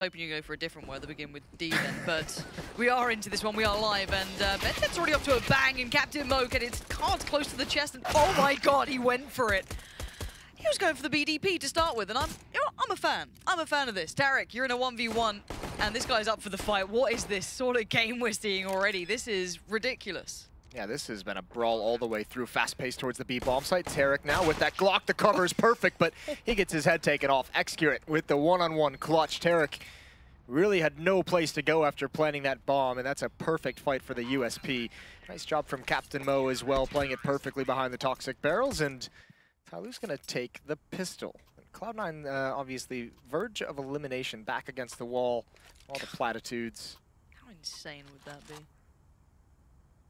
hoping you go for a different word to begin with D then, but we are into this one, we are live, and Bentet's already up to a bang, and Captain Mo getting his cards close to the chest, and oh my god, he went for it. He was going for the BDP to start with, and I'm a fan. I'm a fan of this. Tarek, you're in a 1v1, and this guy's up for the fight. What is this sort of game we're seeing already? This is ridiculous. Yeah, this has been a brawl all the way through. Fast-paced towards the B bomb site. Tarek now with that Glock. The cover is perfect, but he gets his head taken off. Excurate with the one-on-one clutch. Tarek really had no place to go after planting that bomb, and that's a perfect fight for the USP. Nice job from Captain Mo as well, playing it perfectly behind the toxic barrels, and TyLoo's going to take the pistol. Cloud9, obviously, verge of elimination, back against the wall. All the platitudes. How insane would that be?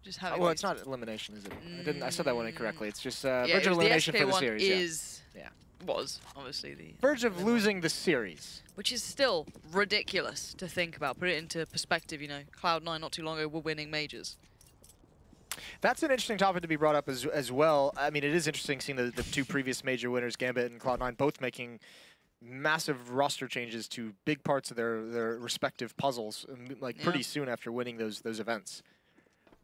Just well, it's not elimination, is it? I said that one incorrectly. It's just verge of elimination for the series. Is, yeah. Was obviously the verge of losing the series, which is still ridiculous to think about. Put it into perspective, you know, Cloud9 not too long ago were winning majors. That's an interesting topic to be brought up as well. I mean, it is interesting seeing the two previous major winners, Gambit and Cloud9, both making massive roster changes to big parts of their respective puzzles, like pretty soon after winning those events.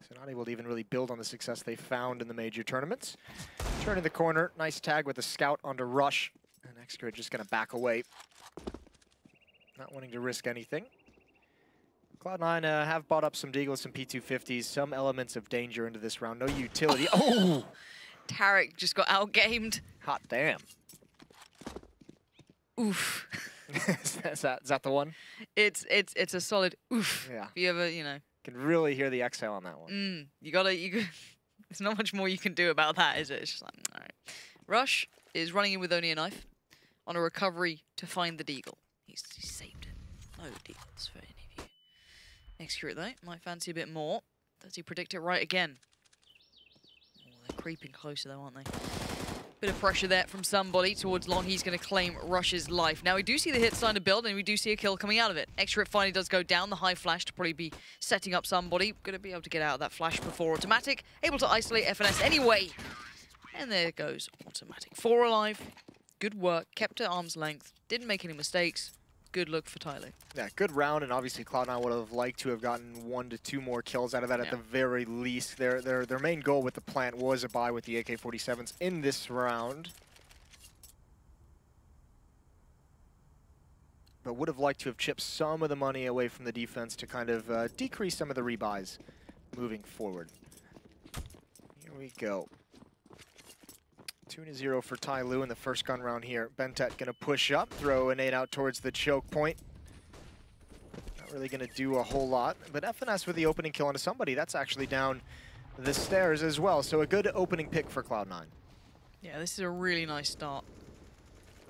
So not able to even really build on the success they found in the major tournaments. Turning the corner, nice tag with a scout onto Rush. And Excurate just gonna back away. Not wanting to risk anything. Cloud9 have bought up some Deagles, some P250s, some elements of danger into this round. No utility. Oh! Tarek just got outgamed. Hot damn. Oof. is that the one? It's a solid oof. Yeah. If you ever, you know. Can really hear the exhale on that one. There's not much more you can do about that, is it? It's just like, all right. Rush is running in with only a knife on a recovery to find the Deagle. He's saved it. No Deagles for any of you. Excurate though, might fancy a bit more. Does he predict it right again? Oh, they're creeping closer though, aren't they? Bit of pressure there from somebody towards Long. He's going to claim Rush's life. Now, we do see the hit sign to build, and we do see a kill coming out of it. Excurate finally does go down. The high flash to probably be setting up somebody. Going to be able to get out of that flash before automatic. Able to isolate FNS anyway. And there goes automatic. 4 alive. Good work. Kept at arm's length. Didn't make any mistakes. Good look for TyLoo. Yeah, good round, and obviously Cloud9 would have liked to have gotten 1 to 2 more kills out of that at the very least. Their main goal with the plant was a buy with the AK-47s in this round. But would have liked to have chipped some of the money away from the defense to kind of decrease some of the rebuys moving forward. Here we go. 2-0 for TyLoo in the first gun round here. Bentet gonna push up, throw a nade out towards the choke point. Not really gonna do a whole lot, but FNS with the opening kill onto somebody. That's actually down the stairs as well, so a good opening pick for Cloud9. Yeah, this is a really nice start.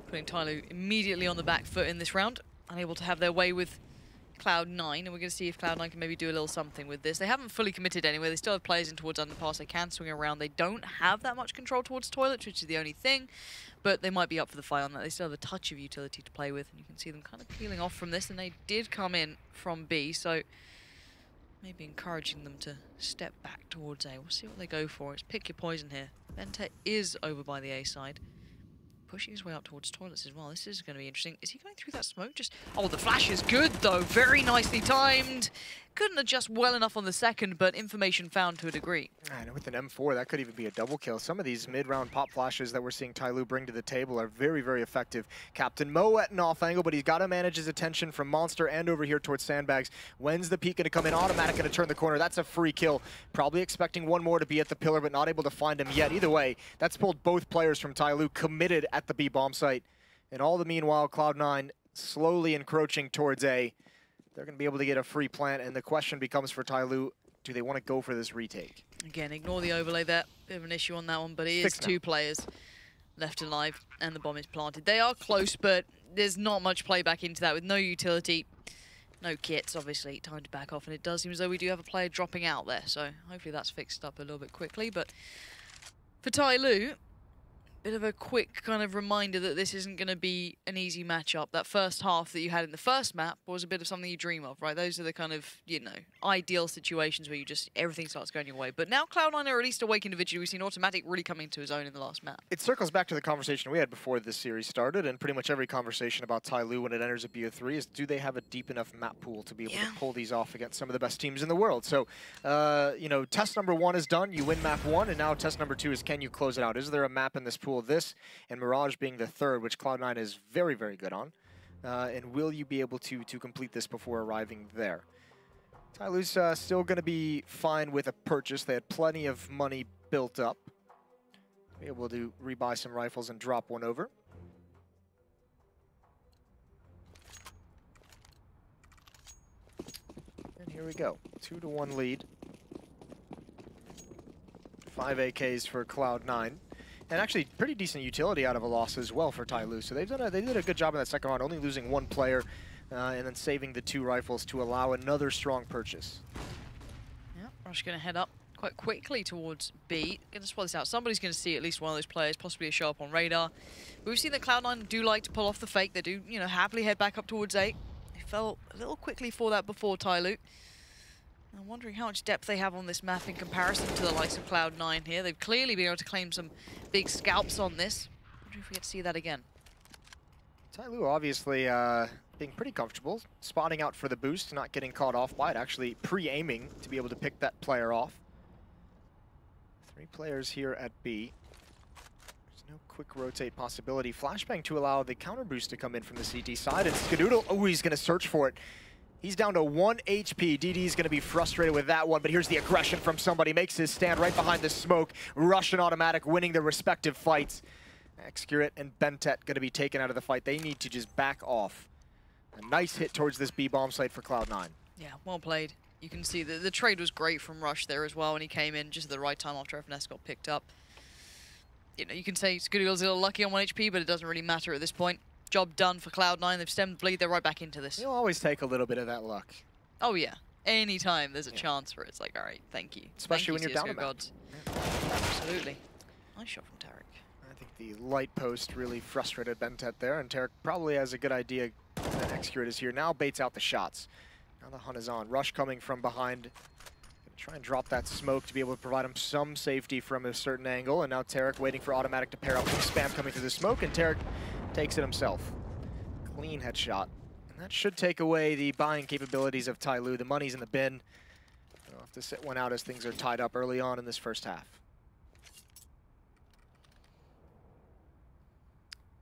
Putting TyLoo immediately on the back foot in this round, unable to have their way with Cloud9, and we're going to see if Cloud9 can maybe do a little something with this. They haven't fully committed anyway. They still have players in towards underpass. They can swing around. They don't have that much control towards toilets, which is the only thing, but they might be up for the fight on that. They still have a touch of utility to play with, and you can see them kind of peeling off from this, and they did come in from B, so maybe encouraging them to step back towards A. We'll see what they go for. It's pick your poison here. Bentet is over by the A side. Pushing his way out towards toilets as well. This is going to be interesting. Is he going through that smoke? Oh, the flash is good, though. Very nicely timed. Couldn't adjust well enough on the second, but information found to a degree. And with an M4, that could even be a double kill. Some of these mid-round pop flashes that we're seeing TyLoo bring to the table are very, very effective. Captain Mo at an off angle, but he's got to manage his attention from Monster and over here towards Sandbags. When's the peak going to come in? Automatic going to turn the corner. That's a free kill. Probably expecting one more to be at the pillar, but not able to find him yet. Either way, that's pulled both players from TyLoo committed at the B bomb site. And all the meanwhile, Cloud9 slowly encroaching towards A. They're going to be able to get a free plant, and the question becomes for TyLoo, do they want to go for this retake? Again, ignore the overlay there. Bit of an issue on that one, but it is 2 players left alive, and the bomb is planted. They are close, but there's not much play back into that with no utility, no kits, obviously. Time to back off, and it does seem as though we do have a player dropping out there, so hopefully that's fixed up a little bit quickly. But for TyLoo, bit of a quick kind of reminder that this isn't going to be an easy matchup. That first half that you had in the first map was a bit of something you dream of, right? Those are the kind of, you know, ideal situations where you just, everything starts going your way. But now Cloud9 are at least awake individually. We've seen Automatic really coming into his own in the last map. It circles back to the conversation we had before this series started, and pretty much every conversation about TyLoo when it enters a BO3 is, do they have a deep enough map pool to be able to pull these off against some of the best teams in the world? So, you know, test number 1 is done. You win map 1, and now test number 2 is, can you close it out? Is there a map in this pool? This and Mirage being the third, which Cloud9 is very, very good on. And will you be able to complete this before arriving there? TyLoo's still going to be fine with a purchase. They had plenty of money built up. Be able to rebuy some rifles and drop one over. And here we go. 2-1 lead. 5 AKs for Cloud9. And actually, pretty decent utility out of a loss as well for TyLoo. So they did a good job in that second round, only losing 1 player and then saving the 2 rifles to allow another strong purchase. Yeah, Rush going to head up quite quickly towards B. Going to spot this out. Somebody's going to see at least one of those players, possibly a show up on radar. But we've seen that Cloud9 do like to pull off the fake. They do, you know, happily head back up towards A. They fell a little quickly for that before TyLoo. I'm wondering how much depth they have on this map in comparison to the likes of Cloud9 here. They've clearly been able to claim some big scalps on this. I wonder if we get to see that again. TyLoo obviously being pretty comfortable, spotting out for the boost, not getting caught off by it, actually pre-aiming to be able to pick that player off. 3 players here at B. There's no quick rotate possibility. Flashbang to allow the counter boost to come in from the CT side, and Skadoodle, oh, he's going to search for it. He's down to 1 HP. DD's going to be frustrated with that one, but here's the aggression from somebody. Makes his stand right behind the smoke. Rush and Automatic winning their respective fights. Excurate and Bentet going to be taken out of the fight. They need to just back off. A nice hit towards this B-bomb site for Cloud9. Yeah, well played. You can see that the trade was great from Rush there as well when he came in just at the right time after FNS got picked up. You know, you can say Skadoodle's a little lucky on 1 HP, but it doesn't really matter at this point. Job done for Cloud9. They've stemmed the bleed. They're right back into this. You'll always take a little bit of that luck. Oh, yeah. Anytime there's a chance for it, it's like, all right, thank you. Especially when you're down a gods. Yeah. Absolutely. Nice shot from Tarek. I think the light post really frustrated Bentet there, and Tarek probably has a good idea that Excurate is here. Now baits out the shots. Now the hunt is on. Rush coming from behind. Try and drop that smoke to be able to provide him some safety from a certain angle, and now Tarek waiting for Automatic to pair up with spam coming through the smoke, and Tarek takes it himself. Clean headshot. And that should take away the buying capabilities of TyLoo. The money's in the bin. They'll have to sit one out as things are tied up early on in this first half.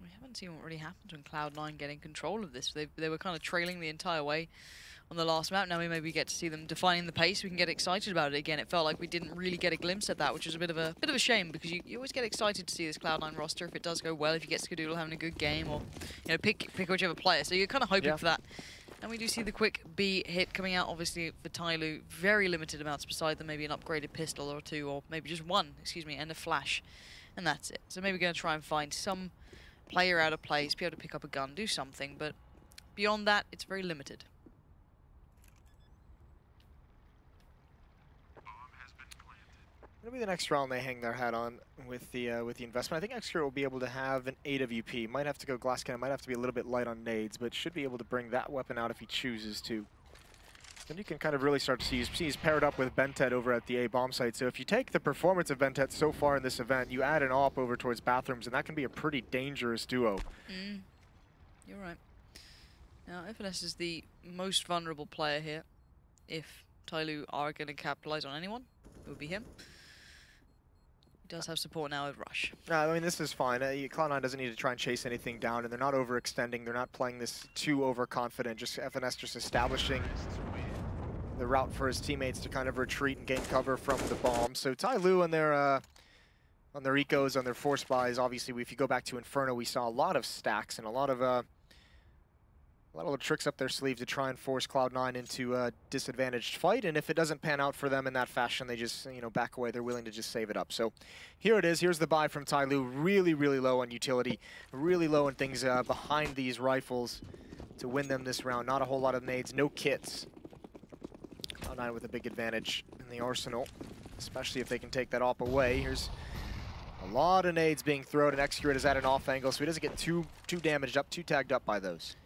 We haven't seen what really happens when Cloud9 getting control of this. They were kind of trailing the entire way on the last map. Now we maybe get to see them defining the pace. We can get excited about it again. It felt like we didn't really get a glimpse at that, which is a bit of a shame, because you always get excited to see this Cloud9 roster if it does go well, if you get Skadoodle having a good game, or you know, pick whichever player. So you're kind of hoping for that. And we do see the quick B hit coming out, obviously, for TyLoo. Very limited amounts beside them, maybe an upgraded pistol or 2, or maybe just 1, excuse me, and a flash. And that's it. So maybe going to try and find some player out of place, be able to pick up a gun, do something, but beyond that, it's very limited. It'll be the next round they hang their hat on with the investment. I think Excurate will be able to have an AWP. Might have to go glass cannon, might have to be a little bit light on nades, but should be able to bring that weapon out if he chooses to. Then you can kind of really start to see he's paired up with Bentet over at the A bomb site. So if you take the performance of Bentet so far in this event, you add an AWP over towards bathrooms, and that can be a pretty dangerous duo. You're right. Now, FNS is the most vulnerable player here. If TyLoo are going to capitalize on anyone, it would be him. He does have support now with Rush. I mean, this is fine. Cloud9 doesn't need to try and chase anything down, and they're not overextending. They're not playing this too overconfident. Just FNS just establishing the route for his teammates to kind of retreat and gain cover from the bomb. So TyLoo on their ecos, on their force buys, obviously, if you go back to Inferno, we saw a lot of stacks and a lot of tricks up their sleeve to try and force Cloud9 into a disadvantaged fight, and if it doesn't pan out for them in that fashion, they just, you know, back away. They're willing to just save it up. So here it is. Here's the buy from TyLoo. Really, really low on utility. Really low on things behind these rifles to win them this round. Not a whole lot of nades. No kits. Cloud9 with a big advantage in the arsenal, especially if they can take that AWP away. Here's a lot of nades being thrown, and Execute is at an off angle, so he doesn't get too damaged up, too tagged up by those.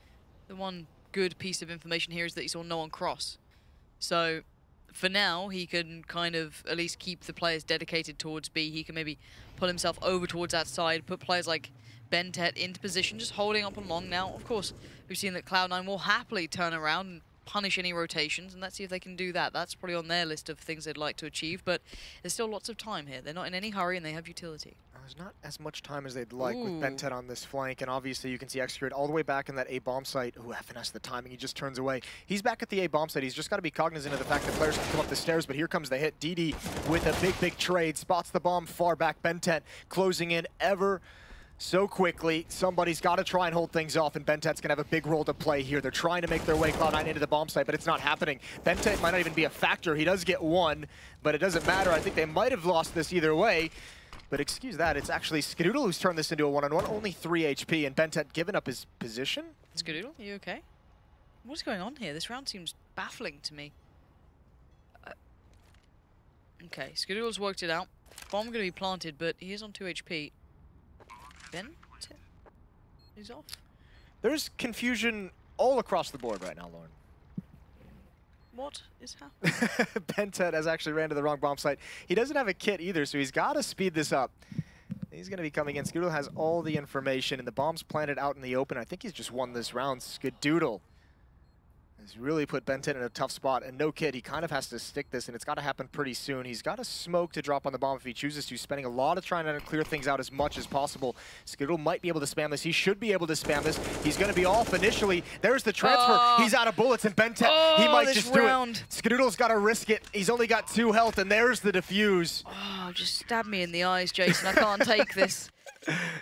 The one good piece of information here is that he saw no one cross. So for now, he can kind of at least keep the players dedicated towards B. He can maybe pull himself over towards that side, put players like Bentet into position, just holding up on long. Now, of course, we've seen that Cloud9 will happily turn around and punish any rotations, and let's see if they can do that. That's probably on their list of things they'd like to achieve, but there's still lots of time here. They're not in any hurry, and they have utility. There's not as much time as they'd like with Bentet on this flank, and obviously you can see Execute all the way back in that A bomb site. Ooh, FNS the timing, he just turns away. He's back at the A bomb site. He's just got to be cognizant of the fact that players can come up the stairs, but here comes the hit. DD with a big trade, spots the bomb far back. Bentet closing in ever so quickly. Somebody's got to try and hold things off, and Bentet's going to have a big role to play here. They're trying to make their way Cloud9 into the bomb site, but it's not happening. Bentet might not even be a factor. He does get one, but it doesn't matter. I think they might have lost this either way. But excuse that, it's actually Skadoodle who's turned this into a one-on-one, only 3 HP, and Bentet giving up his position. Skadoodle, are you okay? What's going on here? This round seems baffling to me. Okay, Skadoodle's worked it out. Bomb going to be planted, but he is on 2 HP. Ben? He's off. There's confusion all across the board right now, Lauren. What is happening? Bentet has actually ran to the wrong bomb site. He doesn't have a kit either, so he's got to speed this up. He's going to be coming in. Skadoodle has all the information, and the bomb's planted out in the open. I think he's just won this round. Skadoodle has really put Bentet in a tough spot, and no kid, he kind of has to stick this, and it's got to happen pretty soon. He's got a smoke to drop on the bomb if he chooses to, spending a lot of trying to clear things out as much as possible. Skadoodle might be able to spam this. He should be able to spam this. He's going to be off initially. There's the transfer. He's out of bullets, and Bentet, he might just do it. Skadoodle's got to risk it. He's only got 2 health, and there's the defuse. Oh, just stab me in the eyes, Jason. I can't take this.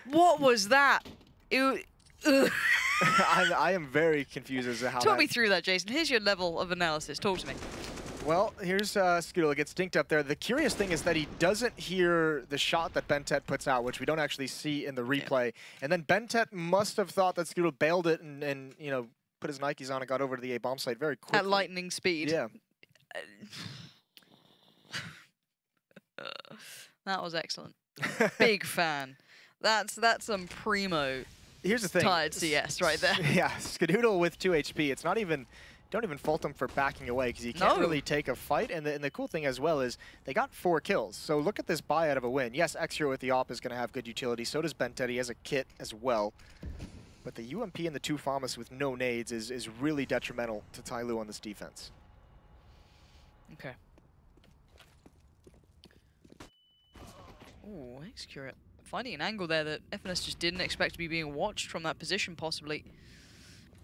What was that? I am very confused as to how Talk me through that, Jason. Here's your level of analysis. Talk to me. Well, here's Skadoodle gets dinked up there. The curious thing is that he doesn't hear the shot that Bentet puts out, which we don't actually see in the replay. Yeah. And then Bentet must have thought that Skadoodle bailed it and you know, put his Nikes on and got over to the A bomb site very quickly. At lightning speed. Yeah. That was excellent. Big fan. That's some primo. Here's the thing. Tired CS right there. Yeah, Skadoodle with 2 HP. It's not even, don't even fault him for backing away because he can't really take a fight. And the cool thing as well is they got 4 kills. So look at this buyout of a win. Yes, Extra with the op is going to have good utility. So does Bentet. He has a kit as well. But the UMP and the 2 FAMAS with no nades is really detrimental to TyLoo on this defense. Okay. Ooh, Execute. Finding an angle there that FNS just didn't expect to be being watched from that position, possibly.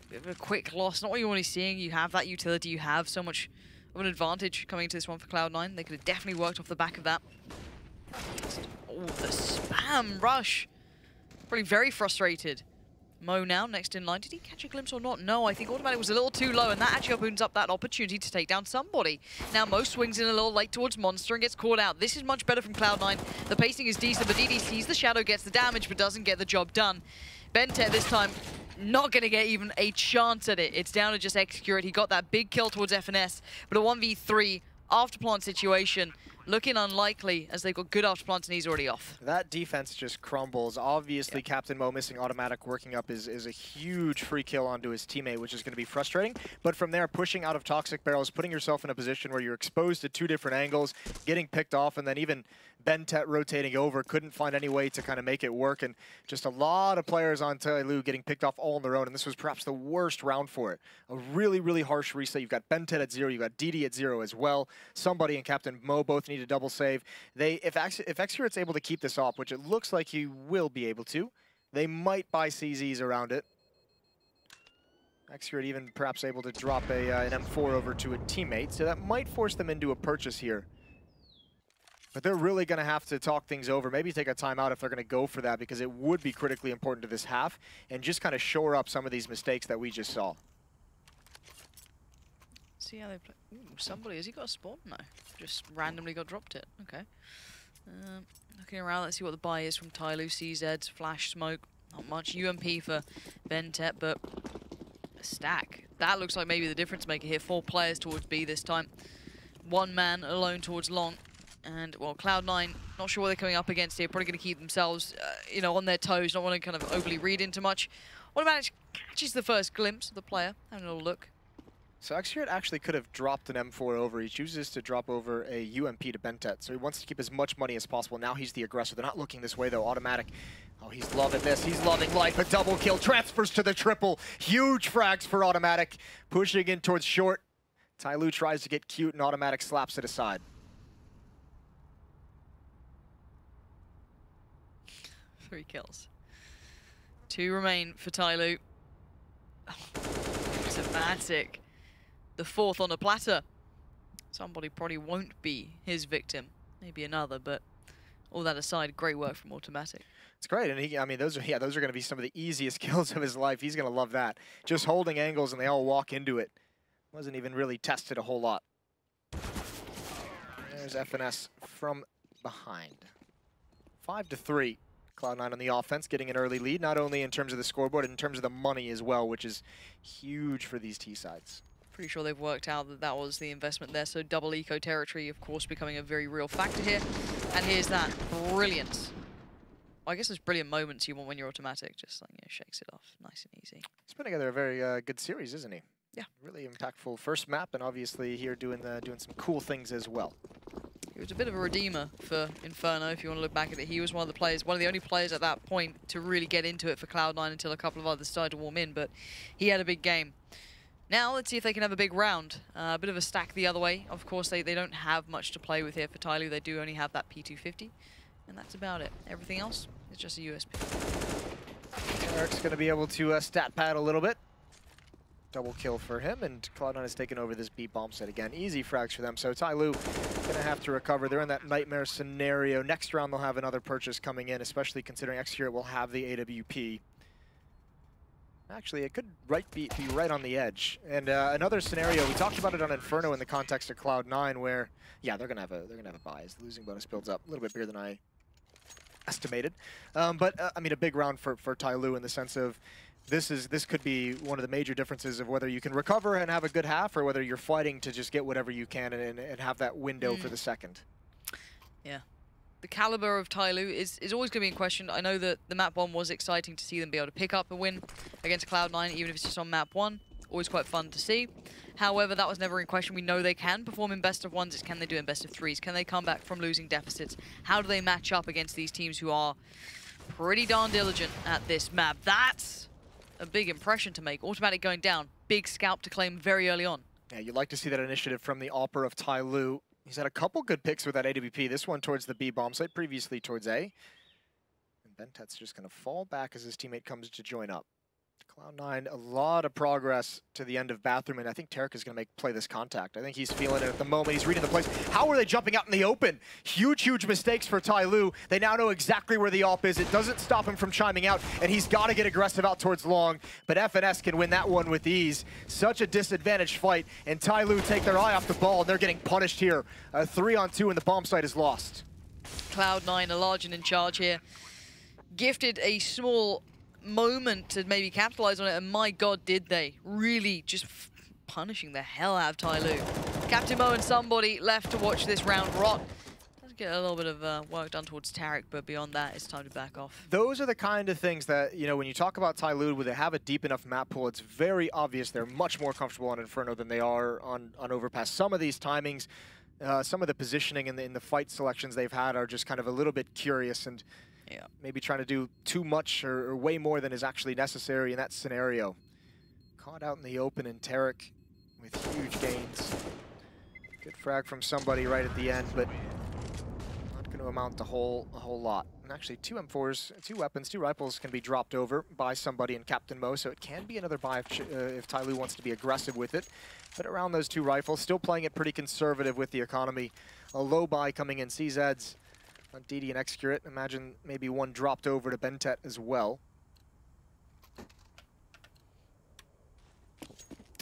Bit of a quick loss. Not what you want to be seeing. You have that utility. You have so much of an advantage coming into this one for Cloud9. They could have definitely worked off the back of that. Oh, the spam rush. Probably very frustrated. Mo now, next in line. Did he catch a glimpse or not? No, I think Automatic was a little too low, and that actually opens up that opportunity to take down somebody. Now, Mo swings in a little late towards Monster and gets caught out. This is much better from Cloud9. The pacing is decent, but DD sees the shadow, gets the damage, but doesn't get the job done. Bentet this time not going to get even a chance at it. It's down to just Execute. He got that big kill towards FNS, but a 1v3 after-plant situation. Looking unlikely as they've got good after-plants and he's already off. That defense just crumbles. Obviously, Captain Mo missing Automatic working up is a huge free kill onto his teammate, which is going to be frustrating. But from there, pushing out of Toxic Barrels, putting yourself in a position where you're exposed to 2 different angles, getting picked off, and then even Bentet rotating over, couldn't find any way to kind of make it work. And just a lot of players on TyLoo getting picked off all on their own, and this was perhaps the worst round for it. A really, really harsh reset. You've got Bentet at 0, you've got DD at 0 as well. Somebody and Captain Mo both need a double save. If Execute's able to keep this off, which it looks like he will be able to, they might buy CZs around it. Execute even perhaps able to drop an M4 over to a teammate, so that might force them into a purchase here. But they're really going to have to talk things over, maybe take a timeout if they're going to go for that, because it would be critically important to this half, and just kind of shore up some of these mistakes that we just saw. See how they play. Ooh, somebody, has he got a spawn? No, just randomly got dropped it. Okay. Looking around, let's see what the buy is from TyLoo. CZs, flash, smoke, not much. UMP for Bentet, but a stack. That looks like maybe the difference maker here. 4 players towards B this time. 1 man alone towards long. And, well, Cloud9, not sure what they're coming up against here. Probably going to keep themselves, you know, on their toes. Not want to kind of overly read into much. Automatic catches the first glimpse of the player. Having a little look. So Execute actually could have dropped an M4 over. He chooses to drop over a UMP to Bentet. So he wants to keep as much money as possible. Now he's the aggressor. They're not looking this way, though. Automatic. Oh, he's loving this. He's loving life. A double kill. Transfers to the triple. Huge frags for Automatic. Pushing in towards short. TyLoo tries to get cute, and Automatic slaps it aside. 3 kills. 2 remain for TyLoo. Oh, automatic. The 4th on a platter. Somebody probably won't be his victim. Maybe another, but all that aside, great work from Automatic. It's great, and I mean, those are going to be some of the easiest kills of his life. He's going to love that. Just holding angles, and they all walk into it. Wasn't even really tested a whole lot. There's FNS from behind. 5-3. Cloud9 on the offense, getting an early lead, not only in terms of the scoreboard, in terms of the money as well, which is huge for these T-sides. Pretty sure they've worked out that that was the investment there. So double eco territory, of course, becoming a very real factor here. And here's that brilliant. I guess there's brilliant moments you want when you're Automatic. Just like, you know, shakes it off, nice and easy. He's put together a very good series, isn't he? Yeah, really impactful first map, and obviously here doing some cool things as well. He was a bit of a redeemer for Inferno, if you want to look back at it. He was one of the players, one of the only players at that point to really get into it for Cloud9 until a couple of others started to warm in, but he had a big game. Now, let's see if they can have a big round. A bit of a stack the other way. Of course, they don't have much to play with here for TyLoo. They do only have that P250, and that's about it. Everything else is just a USP. Eric's going to be able to stat pad a little bit. Double kill for him, and Cloud9 has taken over this B bomb set again. Easy frags for them, so TyLoo gonna have to recover. They're in that nightmare scenario. Next round they'll have another purchase coming in, especially considering Execute will have the AWP. Actually, it could be right on the edge. And another scenario, we talked about it on Inferno in the context of Cloud9, where yeah, they're gonna have a buy as the losing bonus builds up a little bit bigger than I estimated. I mean, a big round for TyLoo in the sense of this could be one of the major differences of whether you can recover and have a good half, or whether you're fighting to just get whatever you can and have that window for the second. Yeah. The caliber of TyLoo is always going to be in question. I know that the map 1 was exciting to see them be able to pick up a win against Cloud9, even if it's just on map 1. Always quite fun to see. However, that was never in question. We know they can perform in best of 1s. It's can they do it in best of 3s? Can they come back from losing deficits? How do they match up against these teams who are pretty darn diligent at this map? That's a big impression to make. Automatic going down. Big scalp to claim very early on. Yeah, you'd like to see that initiative from the Alper of TyLoo. He's had a couple good picks with that AWP. This one towards the B bomb site, previously towards A. And Bentet's just going to fall back as his teammate comes to join up. Cloud9, a lot of progress to the end of Bathroom, and I think Tarek is going to play this contact. I think he's feeling it at the moment. He's reading the plays. How are they jumping out in the open? Huge mistakes for TyLoo. They now know exactly where the AWP is. It doesn't stop him from chiming out, and he's got to get aggressive out towards long, but FNS can win that one with ease. Such a disadvantaged fight, and TyLoo take their eye off the ball, and they're getting punished here. 3-on-2, and the bomb site is lost. Cloud9 are large and in charge here. Gifted a small moment to maybe capitalize on it, and my god, did they. Really just punishing the hell out of TyLoo. Captain Mo and somebody left to watch this round rot. Does get a little bit of work done towards Tarek, but beyond that, it's time to back off. Those are the kind of things that, you know, when you talk about TyLoo, where they have a deep enough map pool, it's very obvious they're much more comfortable on Inferno than they are on Overpass. Some of these timings, some of the positioning in the fight selections they've had are just kind of a little bit curious, and yeah, maybe trying to do too much or way more than is actually necessary in that scenario. Caught out in the open, and Tarek with huge gains. Good frag from somebody right at the end, but not going to amount to a whole lot. And actually, 2 M4s, 2 weapons, 2 rifles can be dropped over by somebody in Captain Mo, so it can be another buy if TyLoo wants to be aggressive with it. But around those 2 rifles, still playing it pretty conservative with the economy. A low buy coming in. CZs on DD and Execute. Imagine maybe one dropped over to Bentet as well.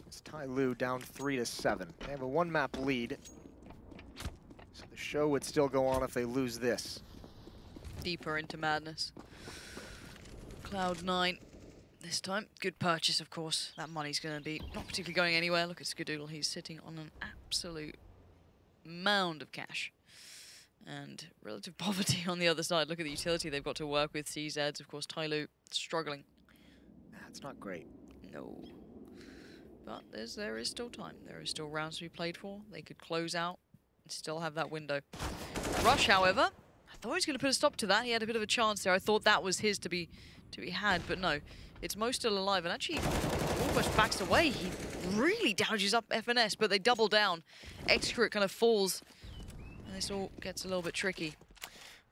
It's TyLoo down 3-7. They have a 1-map lead. So the show would still go on if they lose this. Deeper into madness. Cloud9 this time. Good purchase, of course. That money's going to be not particularly going anywhere. Look at Skadoodle. He's sitting on an absolute mound of cash. And relative poverty on the other side. Look at the utility they've got to work with. CZs, of course, TyLoo struggling. That's not great. No. But there is still time. There is still rounds to be played for. They could close out and still have that window. Rush, however, I thought he was going to put a stop to that. He had a bit of a chance there. I thought that was his to be had, but no. It's Mo still alive, and actually almost backs away. He really damages up FNS, but they double down. Excurate kind of falls. And this all gets a little bit tricky.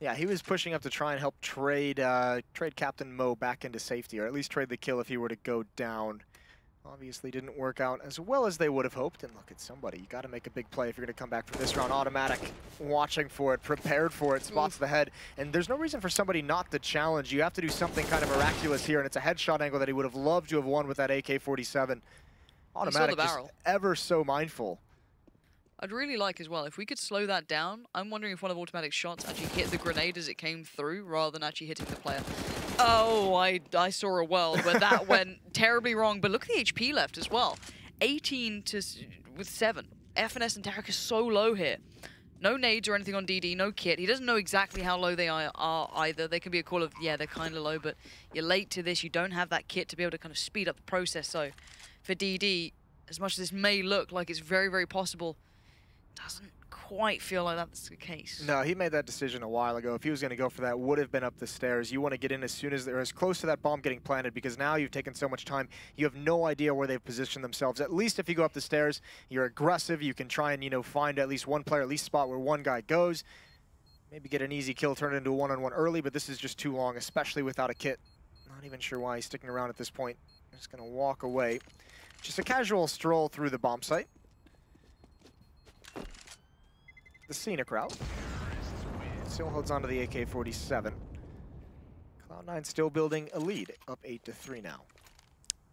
Yeah, he was pushing up to try and help trade Captain Mo back into safety, or at least trade the kill if he were to go down. Obviously didn't work out as well as they would have hoped. And look at somebody. You got to make a big play if you're going to come back from this round. Automatic, watching for it, prepared for it, spots the head. And there's no reason for somebody not to challenge. You have to do something kind of miraculous here, and it's a headshot angle that he would have loved to have won with that AK-47. Automatic just ever so mindful. I'd really like as well, if we could slow that down. I'm wondering if one of Automatic's shots actually hit the grenade as it came through rather than actually hitting the player. Oh, I saw a world where that went terribly wrong, but look at the HP left as well. 18 with 7. FNS and Tarek are so low here. No nades or anything on DD, no kit. He doesn't know exactly how low they are either. They can be a call of, yeah, they're kind of low, but you're late to this. You don't have that kit to be able to kind of speed up the process. So for DD, as much as this may look like it's very, very possible, doesn't quite feel like that's the case. No, he made that decision a while ago. If he was going to go for that, would have been up the stairs. You want to get in as soon as they're as close to that bomb getting planted, because now you've taken so much time, you have no idea where they've positioned themselves. At least if you go up the stairs, you're aggressive. You can try and, you know, find at least one player, at least spot where one guy goes. Maybe get an easy kill, turn it into a one-on-one early, but this is just too long, especially without a kit. Not even sure why he's sticking around at this point. Just going to walk away. Just a casual stroll through the bomb site. The scenic route. Still holds on to the AK-47. Cloud9 still building a lead, up 8-3 now.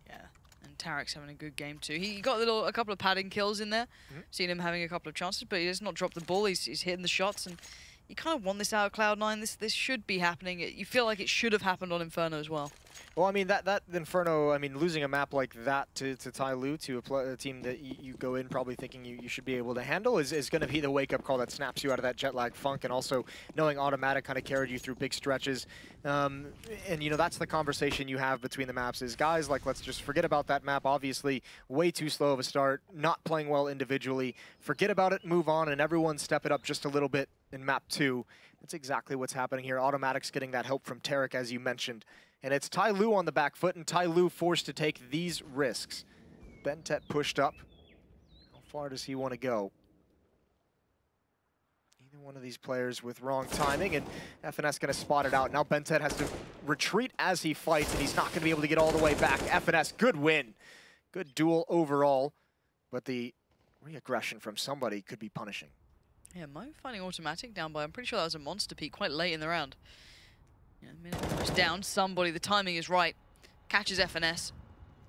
Yeah, and Tarek's having a good game too. He got a couple of padding kills in there. Seen him having a couple of chances, but he does not drop the ball. He's hitting the shots, and you kind of want this out of Cloud9. This should be happening. You feel like it should have happened on Inferno as well. Well, I mean, that Inferno, I mean, losing a map like that to TyLoo, to a team that you go in probably thinking you should be able to handle is going to be the wake-up call that snaps you out of that jet lag funk, and also knowing Automatic kind of carried you through big stretches. And, you know, that's the conversation you have between the maps is, guys, like, let's just forget about that map. Obviously, way too slow of a start, not playing well individually. Forget about it, move on, and everyone step it up just a little bit in map 2. That's exactly what's happening here. Automatic's getting that help from Tarek, as you mentioned. And it's TyLoo on the back foot, and TyLoo forced to take these risks. Bentet pushed up. How far does he want to go? Either one of these players with wrong timing, and FNS going to spot it out. Now Bentet has to retreat as he fights, and he's not going to be able to get all the way back. FNS, good win. Good duel overall, but the re-aggression from somebody could be punishing. Yeah, Mo finding Automatic down by, I'm pretty sure that was a monster peak quite late in the round. Yeah, minute was down, somebody, the timing is right, catches FNS.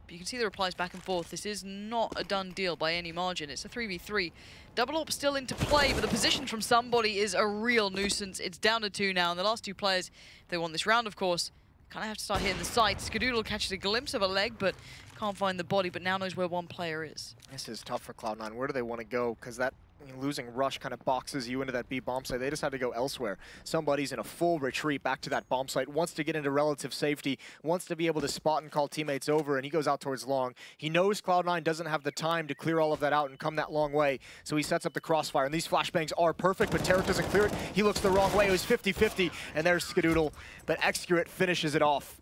But you can see the replies back and forth. This is not a done deal by any margin. It's a 3v3. Double AWP still into play, but the position from somebody is a real nuisance. It's down to 2 now, and the last 2 players, if they want this round, of course, kind of have to start hitting the sights. Skadoodle catches a glimpse of a leg, but can't find the body, but now knows where one player is. This is tough for Cloud9. Where do they want to go? Because that losing rush kind of boxes you into that B bomb site. They just had to go elsewhere. Somebody's in a full retreat back to that bomb site, wants to get into relative safety, wants to be able to spot and call teammates over, and he goes out towards long. He knows Cloud9 doesn't have the time to clear all of that out and come that long way, so he sets up the crossfire, and these flashbangs are perfect, but Tarek doesn't clear it. He looks the wrong way. It was 50-50, and there's Skadoodle, but Excurate finishes it off.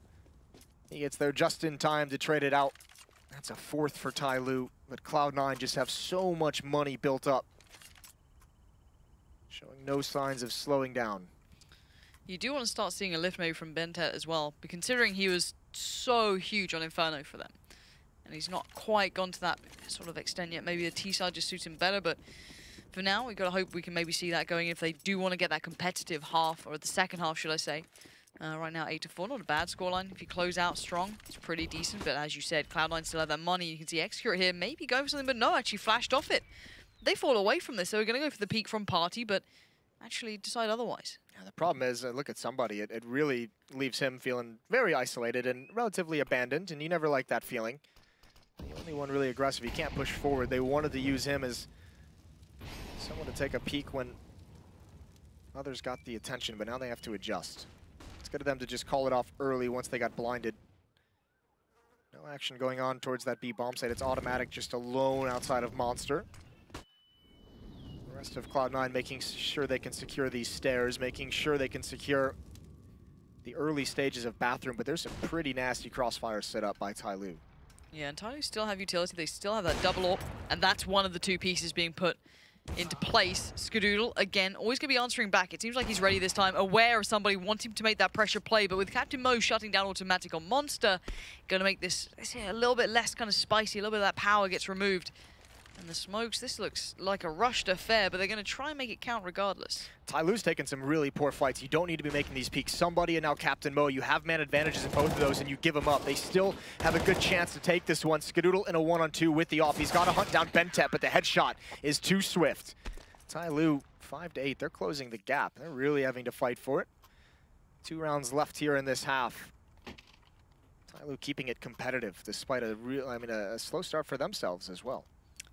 He gets there just in time to trade it out. That's a 4th for TyLoo, but Cloud9 just have so much money built up. Showing no signs of slowing down. You do want to start seeing a lift maybe from Bentet as well, but considering he was so huge on Inferno for them, and he's not quite gone to that sort of extent yet. Maybe the T side just suits him better, but for now, we've got to hope we can maybe see that going if they do want to get that competitive half, or the second half, should I say. Right now, 8-4, not a bad scoreline. If you close out strong, it's pretty decent, but as you said, Cloud9 still have that money. You can see Excurate here, maybe going for something, but no, actually flashed off it. They fall away from this, so we're going to go for the peak from Party, but actually decide otherwise. Yeah, the problem is, look at somebody. It really leaves him feeling very isolated and relatively abandoned, and you never like that feeling. The only one really aggressive, he can't push forward. They wanted to use him as someone to take a peek when Others got the attention, but now they have to adjust. It's good of them to just call it off early once they got blinded. No action going on towards that B bomb site. It's automatic, just alone outside of Monster. The rest of Cloud9 making sure they can secure these stairs, making sure they can secure the early stages of bathroom, but there's some pretty nasty crossfires set up by TyLoo. Yeah, and TyLoo still have utility. They still have that double AWP, and that's one of the two pieces being put into place. Skadoodle, again, always going to be answering back. It seems like he's ready this time, aware of somebody wanting to make that pressure play, but with Captain Mo shutting down automatic on Monster, going to make this a little bit less kind of spicy, a little bit of that power gets removed. And the smokes, this looks like a rushed affair, but they're going to try and make it count regardless. TyLoo's taken some really poor fights. You don't need to be making these peaks. Somebody and now Captain Mo, you have man advantages in both of those, and you give them up. They still have a good chance to take this one. Skadoodle in a 1-on-2 with the off. He's got to hunt down Bentet, but the headshot is too swift. TyLoo, 5-8. They're closing the gap. They're really having to fight for it. 2 rounds left here in this half. TyLoo keeping it competitive despite a slow start for themselves as well.